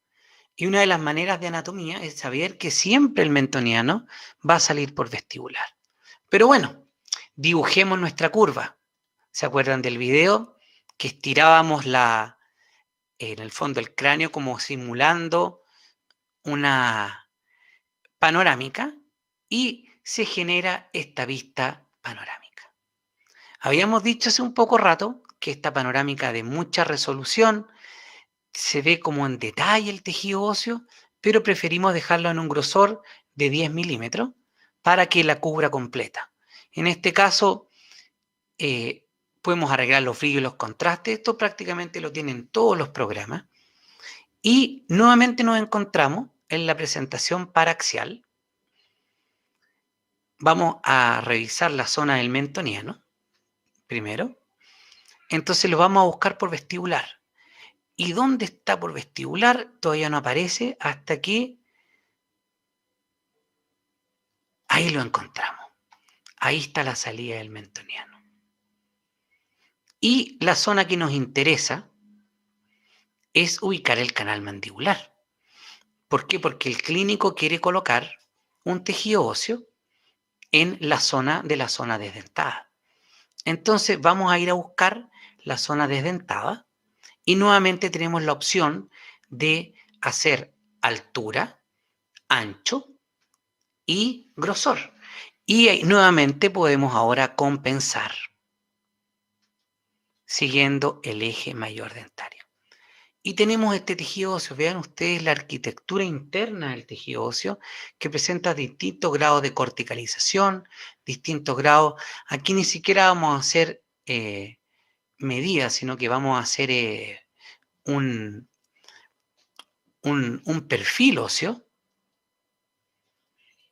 [SPEAKER 2] Y una de las maneras de anatomía es saber que siempre el mentoniano va a salir por vestibular. Pero bueno, dibujemos nuestra curva. ¿Se acuerdan del video? Que estirábamos en el fondo el cráneo como simulando una panorámica y se genera esta vista panorámica. Habíamos dicho hace un poco rato que esta panorámica de mucha resolución se ve como en detalle el tejido óseo, pero preferimos dejarlo en un grosor de 10 milímetros para que la cubra completa. En este caso, podemos arreglar los brillos y los contrastes. Esto prácticamente lo tienen todos los programas. Y nuevamente nos encontramos en la presentación paraxial. Vamos a revisar la zona del mentoniano primero. Entonces lo vamos a buscar por vestibular. ¿Y dónde está por vestibular? Todavía no aparece hasta que ahí lo encontramos. Ahí está la salida del mentoniano. Y la zona que nos interesa es ubicar el canal mandibular. ¿Por qué? Porque el clínico quiere colocar un tejido óseo en la zona desdentada. Entonces vamos a ir a buscar la zona desdentada y nuevamente tenemos la opción de hacer altura, ancho y grosor. Y nuevamente podemos ahora compensar siguiendo el eje mayor dentario. Y tenemos este tejido óseo. Vean ustedes la arquitectura interna del tejido óseo que presenta distintos grados de corticalización, distintos grados. Aquí ni siquiera vamos a hacer medidas, sino que vamos a hacer un perfil óseo.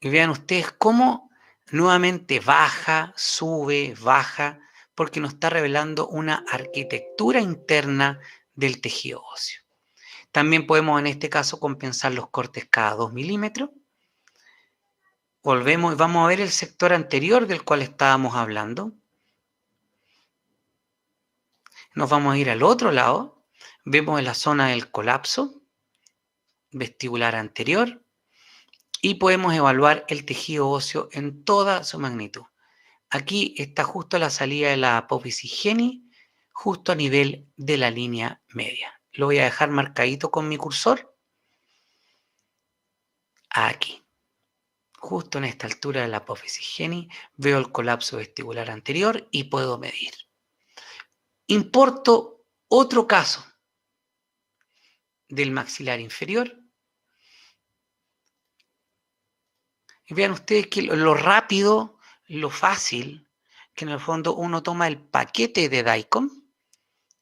[SPEAKER 2] Y vean ustedes cómo nuevamente baja, sube, baja, porque nos está revelando una arquitectura interna del tejido óseo. También podemos en este caso compensar los cortes cada 2 milímetros. Volvemos y vamos a ver el sector anterior del cual estábamos hablando. Nos vamos a ir al otro lado. Vemos en la zona del colapso vestibular anterior y podemos evaluar el tejido óseo en toda su magnitud. Aquí está justo la salida de la apófisis geni, justo a nivel de la línea media. Lo voy a dejar marcadito con mi cursor. Aquí. Justo en esta altura de la apófisis geni, veo el colapso vestibular anterior y puedo medir. Importo otro caso del maxilar inferior. Y vean ustedes que lo rápido, lo fácil, que en el fondo uno toma el paquete de DICOM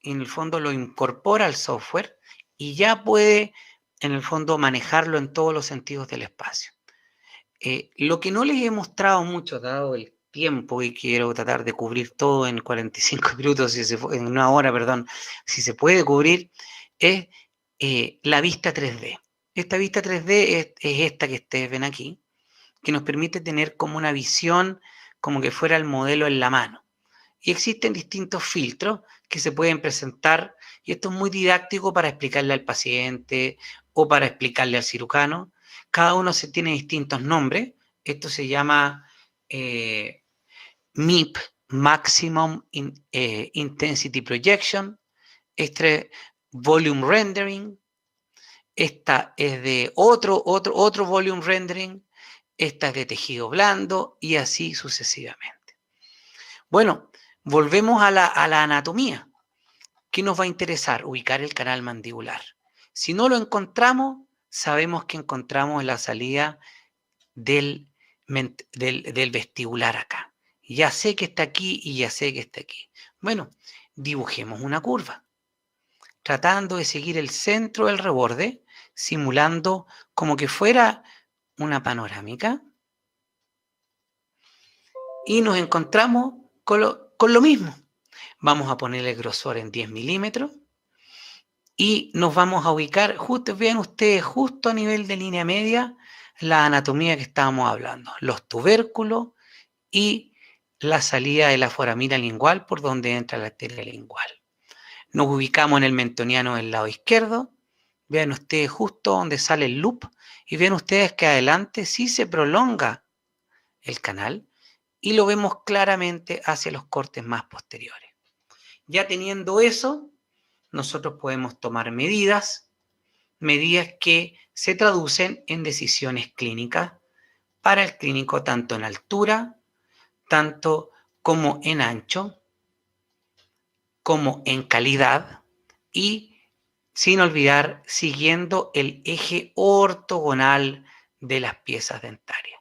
[SPEAKER 2] y en el fondo lo incorpora al software y ya puede en el fondo manejarlo en todos los sentidos del espacio. Lo que no les he mostrado mucho, dado el tiempo, y quiero tratar de cubrir todo en 45 minutos, en una hora, perdón, si se puede cubrir, es la vista 3D. Esta vista 3D es esta que ustedes ven aquí, que nos permite tener como una visión, como que fuera el modelo en la mano. Y existen distintos filtros que se pueden presentar, y esto es muy didáctico para explicarle al paciente o para explicarle al cirujano. Cada uno tiene distintos nombres. Esto se llama MIP, Maximum Intensity Projection. Este Volume Rendering. Esta es de otro Volume Rendering. Esta es de tejido blando y así sucesivamente. Bueno, volvemos a la anatomía. ¿Qué nos va a interesar? Ubicar el canal mandibular. Si no lo encontramos, sabemos que encontramos la salida del vestibular acá. Ya sé que está aquí y ya sé que está aquí. Bueno, dibujemos una curva, tratando de seguir el centro del reborde, simulando como que fuera una panorámica. Y nos encontramos con lo mismo. Vamos a poner el grosor en 10 milímetros y nos vamos a ubicar, vean ustedes, justo a nivel de línea media, la anatomía que estábamos hablando, los tubérculos y la salida de la foramina lingual por donde entra la arteria lingual. Nos ubicamos en el mentoniano del lado izquierdo, vean ustedes justo donde sale el loop y vean ustedes que adelante sí se prolonga el canal y lo vemos claramente hacia los cortes más posteriores. Ya teniendo eso, nosotros podemos tomar medidas que se traducen en decisiones clínicas para el clínico tanto en altura, tanto como en ancho, como en calidad y sin olvidar siguiendo el eje ortogonal de las piezas dentarias.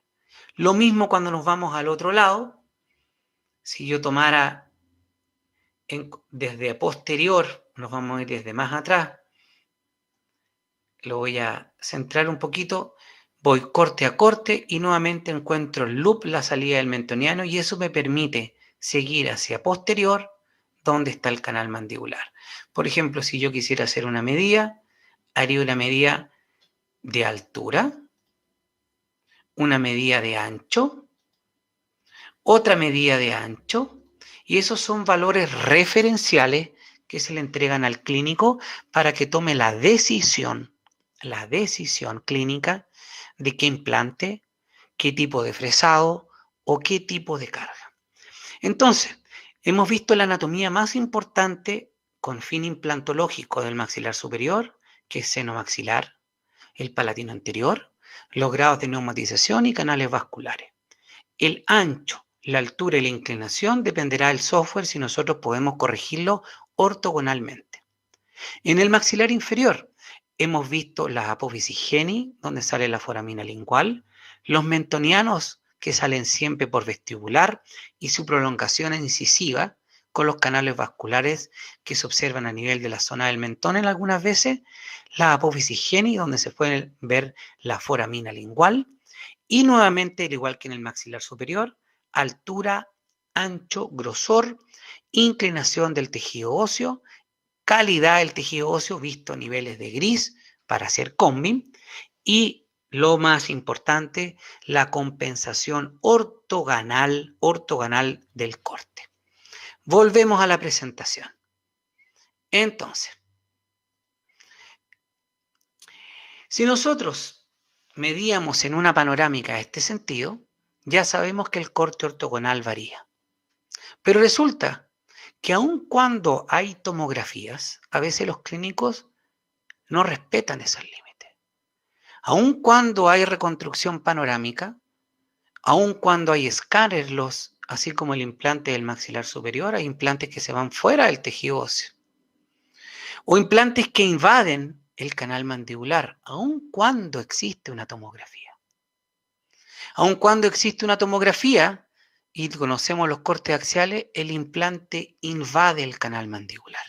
[SPEAKER 2] Lo mismo cuando nos vamos al otro lado, si yo tomara desde posterior, nos vamos a ir desde más atrás, lo voy a centrar un poquito, voy corte a corte y nuevamente encuentro el loop, la salida del mentoniano, y eso me permite seguir hacia posterior, donde está el canal mandibular. Por ejemplo, si yo quisiera hacer una medida, haría una medida de altura, una medida de ancho, otra medida de ancho, y esos son valores referenciales que se le entregan al clínico para que tome la decisión clínica de qué implante, qué tipo de fresado o qué tipo de carga. Entonces, hemos visto la anatomía más importante con fin implantológico del maxilar superior, que es seno maxilar, el palatino anterior, los grados de neumatización y canales vasculares. El ancho, la altura y la inclinación dependerá del software si nosotros podemos corregirlo ortogonalmente. En el maxilar inferior hemos visto la apófisis geni, donde sale la foramina lingual, los mentonianos que salen siempre por vestibular y su prolongación incisiva con los canales vasculares que se observan a nivel de la zona del mentón en algunas veces, la apófisis geni, donde se puede ver la foramina lingual, y nuevamente, al igual que en el maxilar superior, altura, ancho, grosor, inclinación del tejido óseo, calidad del tejido óseo visto a niveles de gris para hacer combing y lo más importante, la compensación ortogonal del corte. Volvemos a la presentación. Entonces, si nosotros medíamos en una panorámica este sentido, ya sabemos que el corte ortogonal varía. Pero resulta que aun cuando hay tomografías, a veces los clínicos no respetan esos límites. Aun cuando hay reconstrucción panorámica, aun cuando hay escáneres, así como el implante del maxilar superior, hay implantes que se van fuera del tejido óseo. O implantes que invaden el canal mandibular, aun cuando existe una tomografía. Aun cuando existe una tomografía y conocemos los cortes axiales, el implante invade el canal mandibular.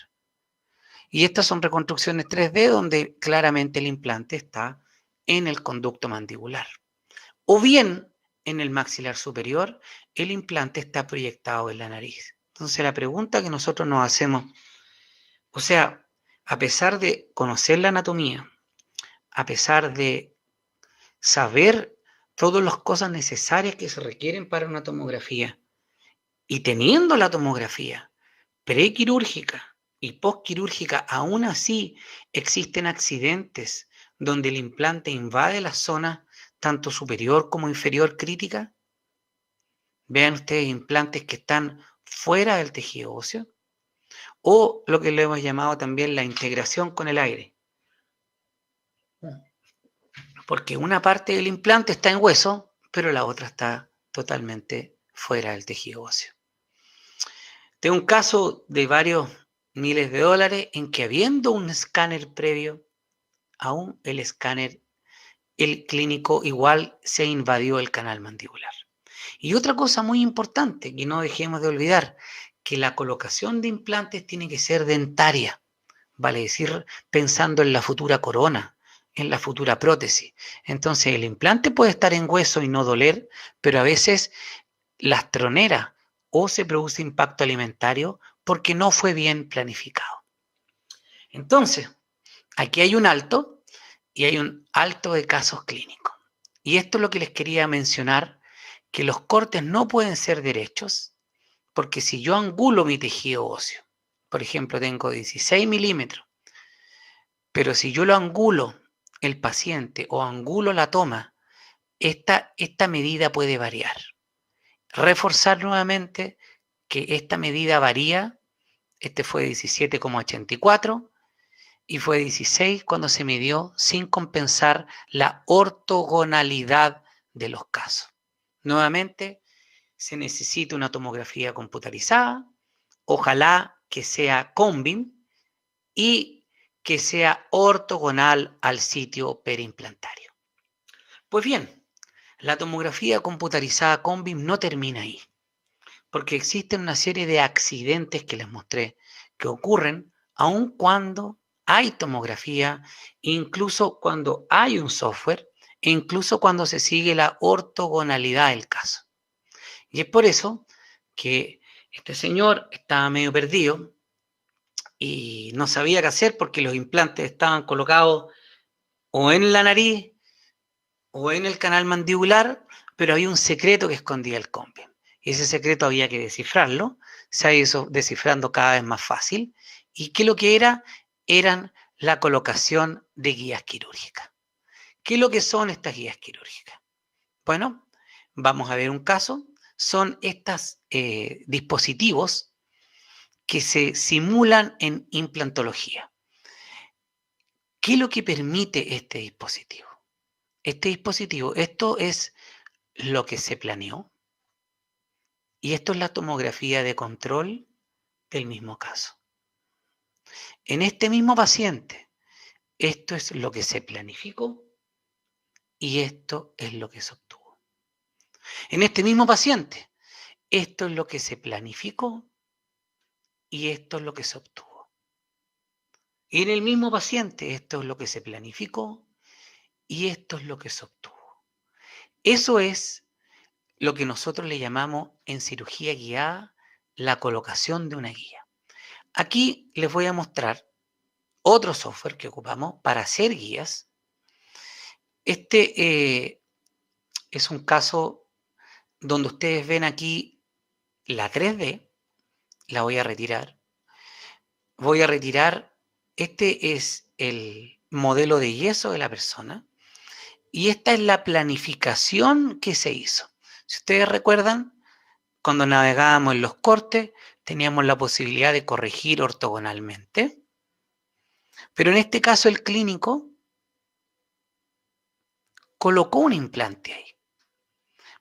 [SPEAKER 2] Y estas son reconstrucciones 3D donde claramente el implante está en el conducto mandibular. O bien, en el maxilar superior, el implante está proyectado en la nariz. Entonces, la pregunta que nosotros nos hacemos, o sea, a pesar de conocer la anatomía, a pesar de saber todas las cosas necesarias que se requieren para una tomografía, y teniendo la tomografía prequirúrgica y postquirúrgica, aún así existen accidentes donde el implante invade la zona tanto superior como inferior crítica. Vean ustedes implantes que están fuera del tejido óseo o lo que le hemos llamado también la integración con el aire. Porque una parte del implante está en hueso, pero la otra está totalmente fuera del tejido óseo. Tengo un caso de varios miles de dólares en que habiendo un escáner previo, aún el clínico igual se invadió el canal mandibular. Y otra cosa muy importante que no dejemos de olvidar, que la colocación de implantes tiene que ser dentaria, vale decir, pensando en la futura corona, en la futura prótesis. Entonces, el implante puede estar en hueso y no doler, pero a veces las troneras o se produce impacto alimentario porque no fue bien planificado. Entonces, aquí hay un alto y hay un alto de casos clínicos. Y esto es lo que les quería mencionar, que los cortes no pueden ser derechos, porque si yo angulo mi tejido óseo, por ejemplo, tengo 16 milímetros, pero si yo lo angulo el paciente o angulo la toma, esta medida puede variar. Reforzar nuevamente que esta medida varía, este fue 17,84 y fue 16 cuando se midió sin compensar la ortogonalidad de los casos. Nuevamente, se necesita una tomografía computarizada, ojalá que sea Combim y que sea ortogonal al sitio periimplantario. Pues bien, la tomografía computarizada Combim no termina ahí, porque existen una serie de accidentes que les mostré que ocurren aun cuando hay tomografía, incluso cuando hay un software, e incluso cuando se sigue la ortogonalidad del caso. Y es por eso que este señor estaba medio perdido y no sabía qué hacer porque los implantes estaban colocados o en la nariz o en el canal mandibular, pero había un secreto que escondía el Combim. Y ese secreto había que descifrarlo, se ha ido descifrando cada vez más fácil. ¿Y qué lo que era? Eran la colocación de guías quirúrgicas. ¿Qué es lo que son estas guías quirúrgicas? Bueno, vamos a ver un caso. Son estos dispositivos que se simulan en implantología. ¿Qué es lo que permite este dispositivo? Esto es lo que se planeó y esto es la tomografía de control del mismo caso. En este mismo paciente, esto es lo que se planificó y esto es lo que se obtuvo. En este mismo paciente, esto es lo que se planificó y esto es lo que se obtuvo. Y en el mismo paciente, esto es lo que se planificó y esto es lo que se obtuvo. Eso es lo que nosotros le llamamos en cirugía guiada la colocación de una guía. Aquí les voy a mostrar otro software que ocupamos para hacer guías. Este es un caso donde ustedes ven aquí la 3D. La voy a retirar. Voy a retirar, este es el modelo de yeso de la persona y esta es la planificación que se hizo. Si ustedes recuerdan, cuando navegábamos en los cortes, teníamos la posibilidad de corregir ortogonalmente, pero en este caso el clínico colocó un implante ahí.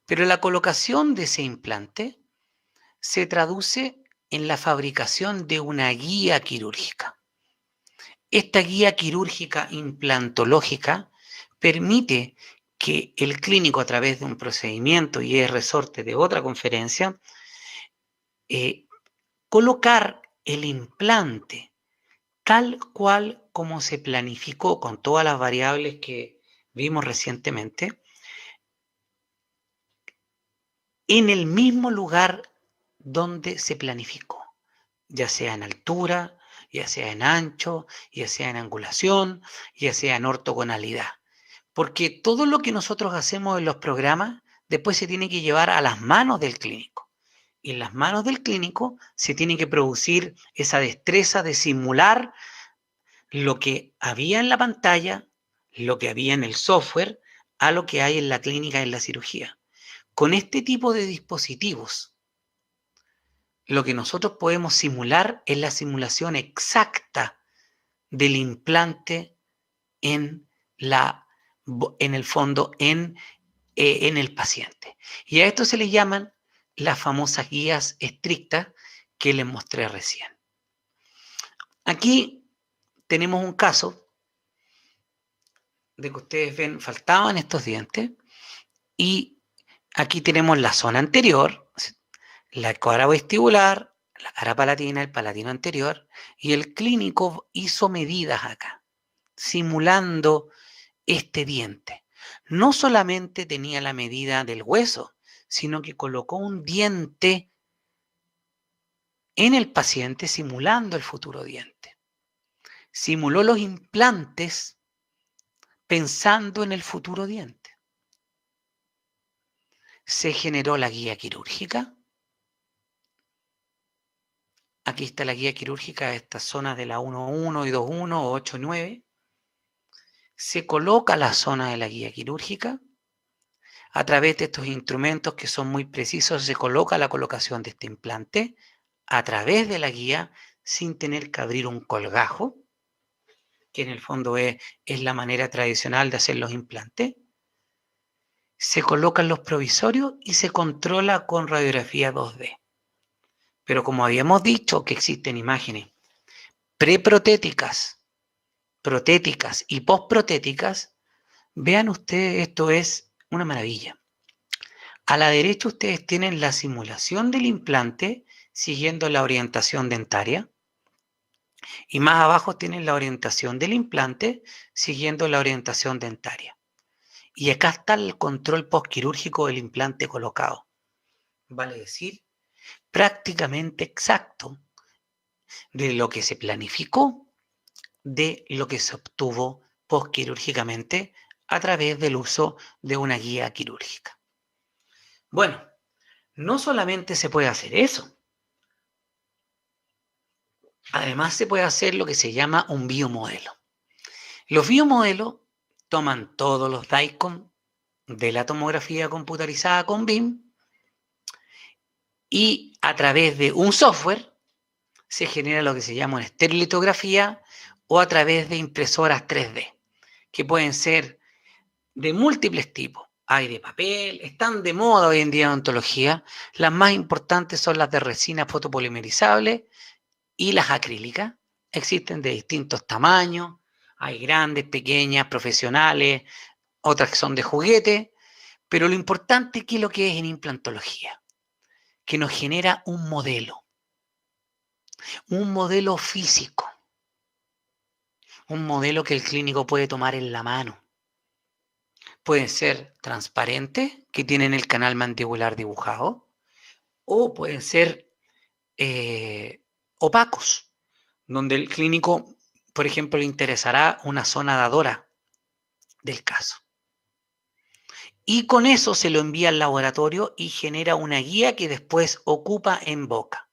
[SPEAKER 2] Pero la colocación de ese implante se traduce en la fabricación de una guía quirúrgica. Esta guía quirúrgica implantológica permite que el clínico, a través de un procedimiento, y es resorte de otra conferencia, colocar el implante tal cual como se planificó con todas las variables que vimos recientemente, en el mismo lugar donde se planificó, ya sea en altura, ya sea en ancho, ya sea en angulación, ya sea en ortogonalidad. Porque todo lo que nosotros hacemos en los programas después se tiene que llevar a las manos del clínico. Y en las manos del clínico se tiene que producir esa destreza de simular lo que había en la pantalla, lo que había en el software, a lo que hay en la clínica, en la cirugía. Con este tipo de dispositivos, lo que nosotros podemos simular es la simulación exacta del implante en el fondo, en el paciente. Y a esto se le llaman las famosas guías estrictas que les mostré recién. Aquí tenemos un caso de que ustedes ven, faltaban estos dientes y Aquí tenemos la zona anterior, la cara vestibular, la cara palatina, el palatino anterior, y el clínico hizo medidas acá, simulando este diente. No solamente tenía la medida del hueso, sino que colocó un diente en el paciente simulando el futuro diente. Simuló los implantes pensando en el futuro diente. Se generó la guía quirúrgica. Aquí está la guía quirúrgica de estas zonas de la 1.1 y 2.1 o 8.9. Se coloca la zona de la guía quirúrgica. A través de estos instrumentos que son muy precisos, se coloca la colocación de este implante a través de la guía sin tener que abrir un colgajo, que en el fondo es la manera tradicional de hacer los implantes. Se colocan los provisorios y se controla con radiografía 2D. Pero como habíamos dicho que existen imágenes preprotéticas, protéticas y postprotéticas, vean ustedes, esto es una maravilla. A la derecha ustedes tienen la simulación del implante siguiendo la orientación dentaria y más abajo tienen la orientación del implante siguiendo la orientación dentaria. Y acá está el control postquirúrgico del implante colocado. Vale decir, prácticamente exacto de lo que se planificó, de lo que se obtuvo postquirúrgicamente a través del uso de una guía quirúrgica. Bueno, no solamente se puede hacer eso, además se puede hacer lo que se llama un biomodelo. Los biomodelos toman todos los DICOM de la tomografía computarizada con BIM y a través de un software se genera lo que se llama una estereolitografía o a través de impresoras 3D, que pueden ser de múltiples tipos. Hay de papel, están de moda hoy en día en odontología. Las más importantes son las de resina fotopolimerizable y las acrílicas. Existen de distintos tamaños. Hay grandes, pequeñas, profesionales, otras que son de juguete. Pero lo importante es lo que es en implantología, que nos genera un modelo físico, un modelo que el clínico puede tomar en la mano. Pueden ser transparentes, que tienen el canal mandibular dibujado, o pueden ser opacos, donde el clínico, por ejemplo, le interesará una zona dadora del caso. Y con eso se lo envía al laboratorio y genera una guía que después ocupa en boca.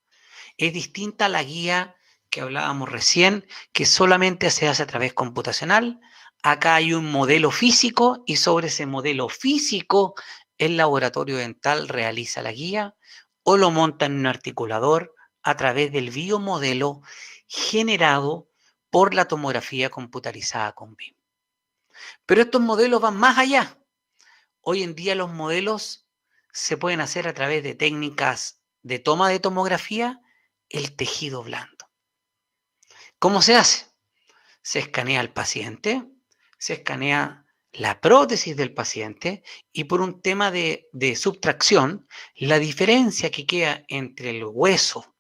[SPEAKER 2] Es distinta a la guía que hablábamos recién, que solamente se hace a través computacional. Acá hay un modelo físico y sobre ese modelo físico el laboratorio dental realiza la guía o lo monta en un articulador a través del biomodelo generado por la tomografía computarizada con BIM. Pero estos modelos van más allá. Hoy en día los modelos se pueden hacer a través de técnicas de toma de tomografía, el tejido blando. ¿Cómo se hace? Se escanea al paciente, se escanea la prótesis del paciente y por un tema de subtracción, la diferencia que queda entre el hueso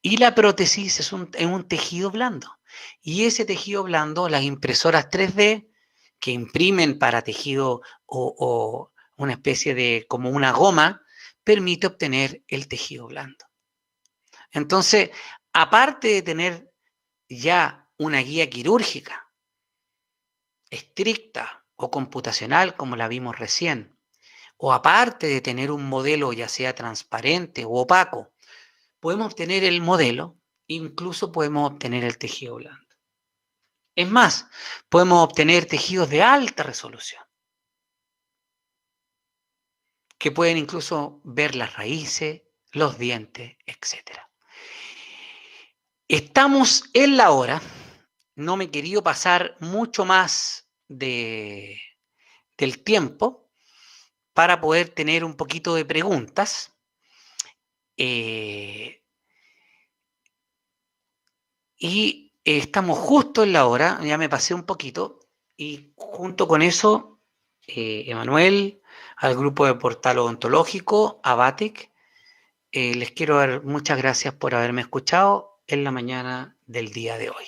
[SPEAKER 2] y la prótesis es un tejido blando. Y ese tejido blando, las impresoras 3D que imprimen para tejido o una especie de como una goma, permite obtener el tejido blando. Entonces, aparte de tener ya una guía quirúrgica estricta o computacional, como la vimos recién, o aparte de tener un modelo ya sea transparente o opaco, podemos obtener el modelo, incluso podemos obtener el tejido blando. Es más, podemos obtener tejidos de alta resolución, que pueden incluso ver las raíces, los dientes, etc. Estamos en la hora. No me he querido pasar mucho más del tiempo para poder tener un poquito de preguntas. Y estamos justo en la hora, ya me pasé un poquito, y junto con eso, Emanuel, al grupo de Portal Odontológico, a Batec. Les quiero dar muchas gracias por haberme escuchado en la mañana del día de hoy.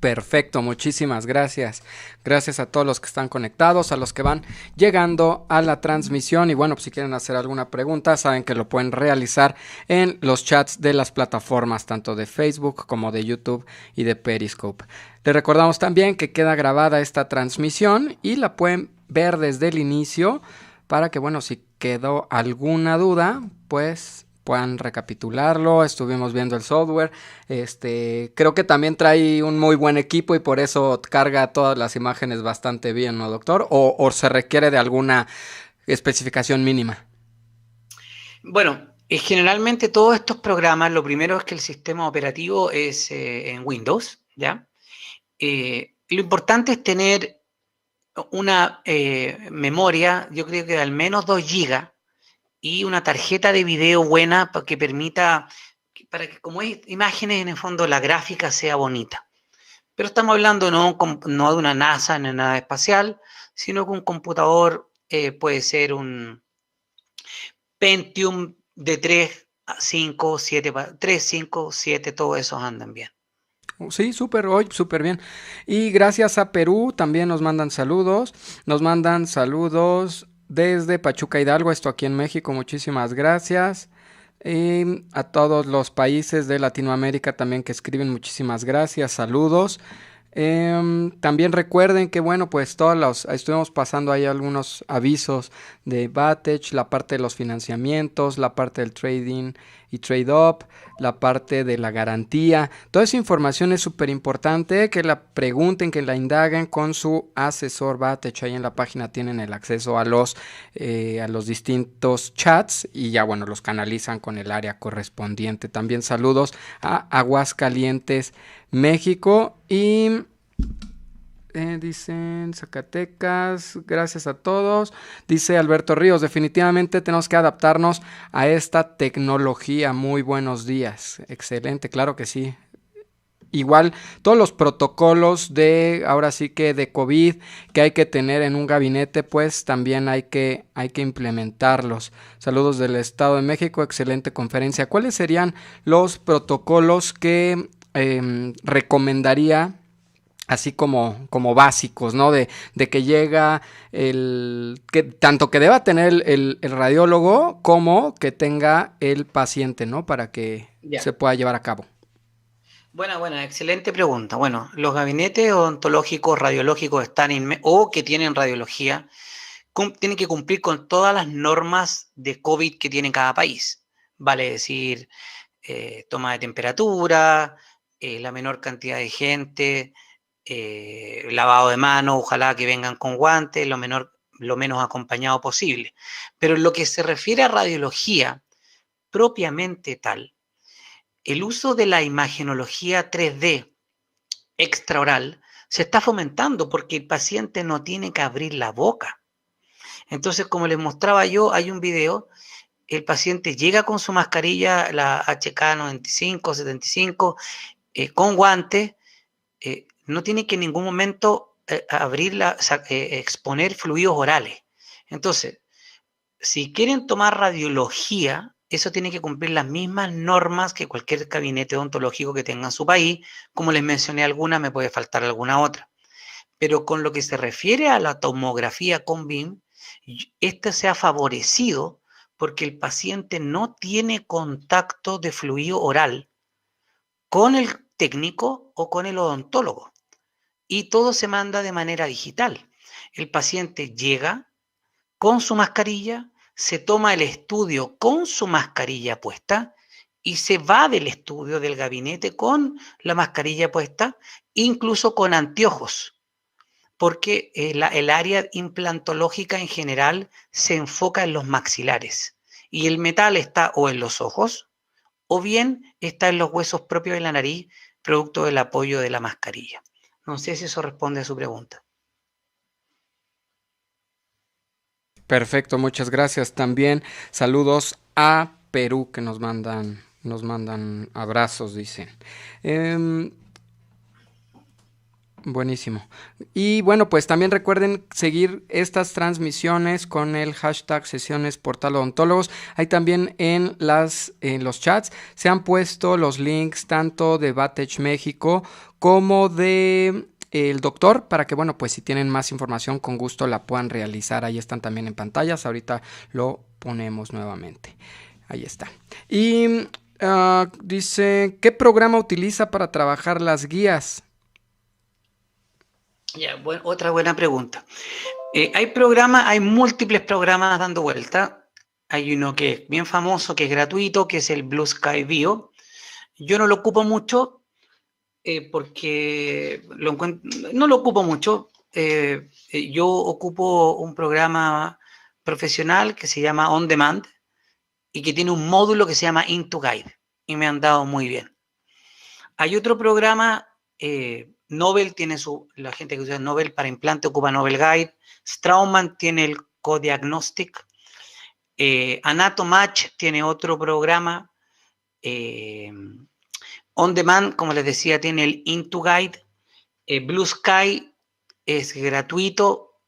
[SPEAKER 1] Perfecto, muchísimas gracias. Gracias a todos los que están conectados, a los que van llegando a la transmisión. Y bueno, pues si quieren hacer alguna pregunta, saben que lo pueden realizar en los chats de las plataformas, tanto de Facebook como de YouTube y de Periscope. Les recordamos también que queda grabada esta transmisión y la pueden ver desde el inicio para que, bueno, si quedó alguna duda, pues puedan recapitularlo. Estuvimos viendo el software. Creo que también trae un muy buen equipo y por eso carga todas las imágenes bastante bien, ¿no, doctor? ¿O se requiere de alguna especificación mínima?
[SPEAKER 2] Bueno, generalmente todos estos programas, lo primero es que el sistema operativo es en Windows, ¿ya? Lo importante es tener una memoria, yo creo que de al menos 2 gigas, y una tarjeta de video buena para que permita, para que como es imágenes, en el fondo la gráfica sea bonita. Pero estamos hablando no de una NASA ni nada espacial, sino que un computador puede ser un Pentium de 3, 5, 7, 3, 5, 7, todos esos andan bien.
[SPEAKER 1] Sí, súper, hoy súper bien. Y gracias a Perú también nos mandan saludos. Nos mandan saludos desde Pachuca Hidalgo, esto aquí en México. Muchísimas gracias. Y a todos los países de Latinoamérica también que escriben, muchísimas gracias. Saludos. También recuerden que bueno, pues estuvimos pasando ahí algunos avisos de Batech, la parte de los financiamientos, la parte del trading y trade up, la parte de la garantía. Toda esa información es súper importante, que la pregunten, que la indaguen con su asesor Batech. Ahí en la página tienen el acceso a los distintos chats y ya bueno, los canalizan con el área correspondiente. También saludos a Aguascalientes, México. Y dicen Zacatecas, gracias a todos. Dice Alberto Ríos, definitivamente tenemos que adaptarnos a esta tecnología. Muy buenos días. Excelente, claro que sí. Igual todos los protocolos ahora sí que de COVID que hay que tener en un gabinete, pues también hay que implementarlos. Saludos del Estado de México, excelente conferencia. ¿Cuáles serían los protocolos que recomendaría, así como básicos, ¿no? De que llega tanto que deba tener el radiólogo como que tenga el paciente, ¿no? Para que se pueda llevar a cabo.
[SPEAKER 2] Buena, excelente pregunta. Bueno, los gabinetes odontológicos, radiológicos o que tienen radiología, tienen que cumplir con todas las normas de COVID que tiene cada país. Vale decir, toma de temperatura, la menor cantidad de gente, lavado de manos, ojalá que vengan con guantes, lo menos acompañado posible. Pero en lo que se refiere a radiología propiamente tal, el uso de la imagenología 3D extraoral se está fomentando porque el paciente no tiene que abrir la boca. Entonces, como les mostraba yo, hay un video, el paciente llega con su mascarilla, la HK95, 75, con guantes, no tiene que en ningún momento exponer fluidos orales. Entonces, si quieren tomar radiología, eso tiene que cumplir las mismas normas que cualquier gabinete odontológico que tenga en su país. Como les mencioné alguna, me puede faltar alguna otra. Pero con lo que se refiere a la tomografía con BIM, esta se ha favorecido porque el paciente no tiene contacto de fluido oral con el técnico o con el odontólogo. Y todo se manda de manera digital. El paciente llega con su mascarilla, se toma el estudio con su mascarilla puesta y se va del estudio, del gabinete, con la mascarilla puesta, incluso con anteojos, porque el área implantológica en general se enfoca en los maxilares y el metal está o en los ojos o bien está en los huesos propios de la nariz, producto del apoyo de la mascarilla. No sé si eso responde a su pregunta.
[SPEAKER 1] Perfecto, muchas gracias. También saludos a Perú que nos mandan abrazos, dicen. Buenísimo. Y bueno, pues también recuerden seguir estas transmisiones con el hashtag sesiones portal odontólogos. Ahí también en los chats se han puesto los links tanto de Batech México como de el doctor, para que bueno, pues si tienen más información con gusto la puedan realizar. Ahí están también en pantallas. Ahorita lo ponemos nuevamente. Ahí está. Y dice, ¿qué programa utiliza para trabajar las guías?
[SPEAKER 2] Ya, otra buena pregunta. Hay múltiples programas dando vuelta. Hay uno que es bien famoso, que es gratuito, que es el Blue Sky Bio. Yo no lo ocupo mucho porque no lo ocupo mucho. Yo ocupo un programa profesional que se llama On Demand y que tiene un módulo que se llama IntoGuide y me han dado muy bien. Hay otro programa, Nobel tiene la gente que usa Nobel para implante ocupa Nobel Guide, Straumann tiene el Codiagnostic, Anatomatch tiene otro programa, On Demand, como les decía, tiene el IntoGuide, Blue Sky es gratuito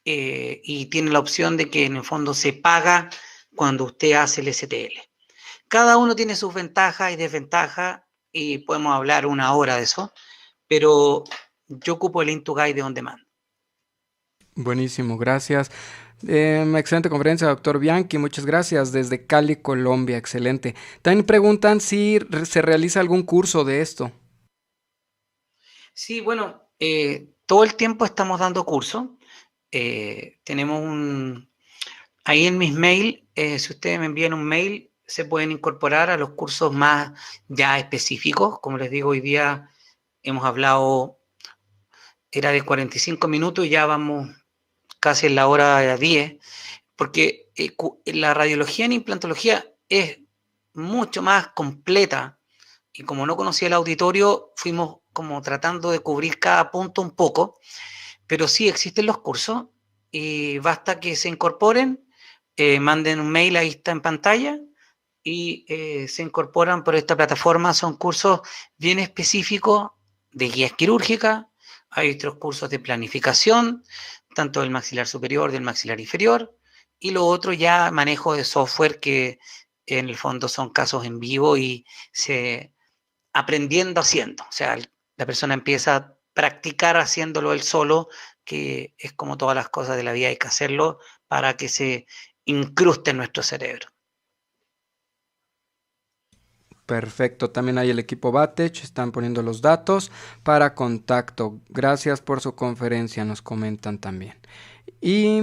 [SPEAKER 2] y tiene la opción de que en el fondo se paga cuando usted hace el STL. Cada uno tiene sus ventajas y desventajas y podemos hablar una hora de eso, pero yo ocupo el IntoGuide de On Demand.
[SPEAKER 1] Buenísimo, gracias. Excelente conferencia, doctor Bianchi, muchas gracias, desde Cali, Colombia, excelente. También preguntan si se realiza algún curso de esto.
[SPEAKER 2] Sí, bueno, todo el tiempo estamos dando cursos. Ahí en mis mails, si ustedes me envían un mail, se pueden incorporar a los cursos más ya específicos. Como les digo, hoy día hemos hablado, era de 45 minutos y ya vamos casi en la hora 10, porque la radiología en implantología es mucho más completa y como no conocía el auditorio, fuimos como tratando de cubrir cada punto un poco, pero sí existen los cursos y basta que se incorporen, manden un mail, ahí está en pantalla, y se incorporan por esta plataforma. Son cursos bien específicos de guías quirúrgicas, hay otros cursos de planificación, tanto del maxilar superior, del maxilar inferior, y lo otro ya manejo de software que en el fondo son casos en vivo y aprendiendo haciendo. O sea, la persona empieza a practicar haciéndolo él solo, que es como todas las cosas de la vida, hay que hacerlo para que se incruste en nuestro cerebro.
[SPEAKER 1] Perfecto, también hay el equipo Batech, están poniendo los datos para contacto. Gracias por su conferencia, nos comentan también. Y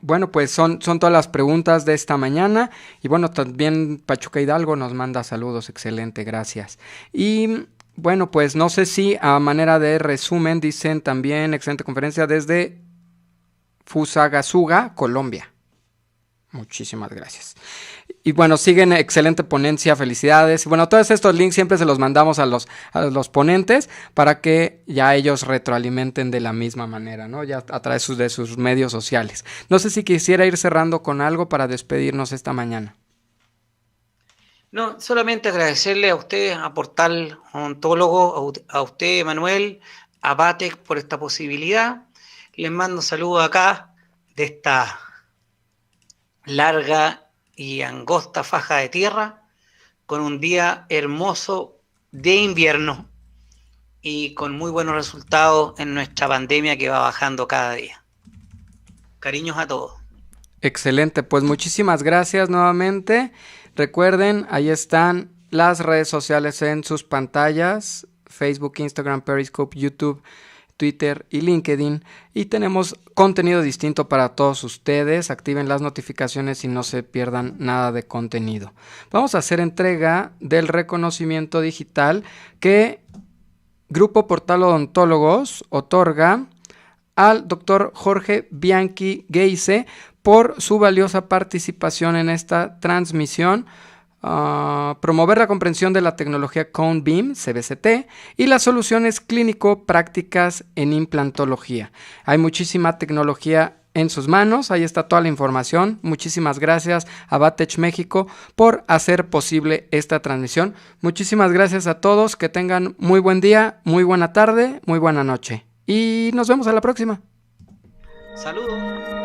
[SPEAKER 1] bueno, pues son todas las preguntas de esta mañana. Y bueno, también Pachuca Hidalgo nos manda saludos, excelente, gracias. Y bueno, pues no sé si a manera de resumen dicen también excelente conferencia desde Fusagasugá, Colombia. Muchísimas gracias. Y bueno, siguen excelente ponencia, felicidades. Y bueno, todos estos links siempre se los mandamos a los ponentes para que ya ellos retroalimenten de la misma manera, ¿no? Ya a través de sus medios sociales. No sé si quisiera ir cerrando con algo para despedirnos esta mañana.
[SPEAKER 2] No, solamente agradecerle a usted, a Portal Odontólogo, a usted, Manuel, a Batech por esta posibilidad. Les mando saludos acá de esta larga y angosta faja de tierra, con un día hermoso de invierno y con muy buenos resultados en nuestra pandemia que va bajando cada día. Cariños a todos.
[SPEAKER 1] Excelente, pues muchísimas gracias nuevamente. Recuerden, ahí están las redes sociales en sus pantallas: Facebook, Instagram, Periscope, YouTube, Twitter y LinkedIn, y tenemos contenido distinto para todos ustedes. Activen las notificaciones y no se pierdan nada de contenido. Vamos a hacer entrega del reconocimiento digital que Grupo Portal Odontólogos otorga al doctor Jorge Bianchi Geise por su valiosa participación en esta transmisión. Promover la comprensión de la tecnología Cone Beam, CBCT, y las soluciones clínico-prácticas en implantología. Hay muchísima tecnología en sus manos. Ahí está toda la información. Muchísimas gracias a Batech México por hacer posible esta transmisión. Muchísimas gracias a todos. Que tengan muy buen día, muy buena tarde, muy buena noche. Y nos vemos a la próxima.
[SPEAKER 2] Saludos.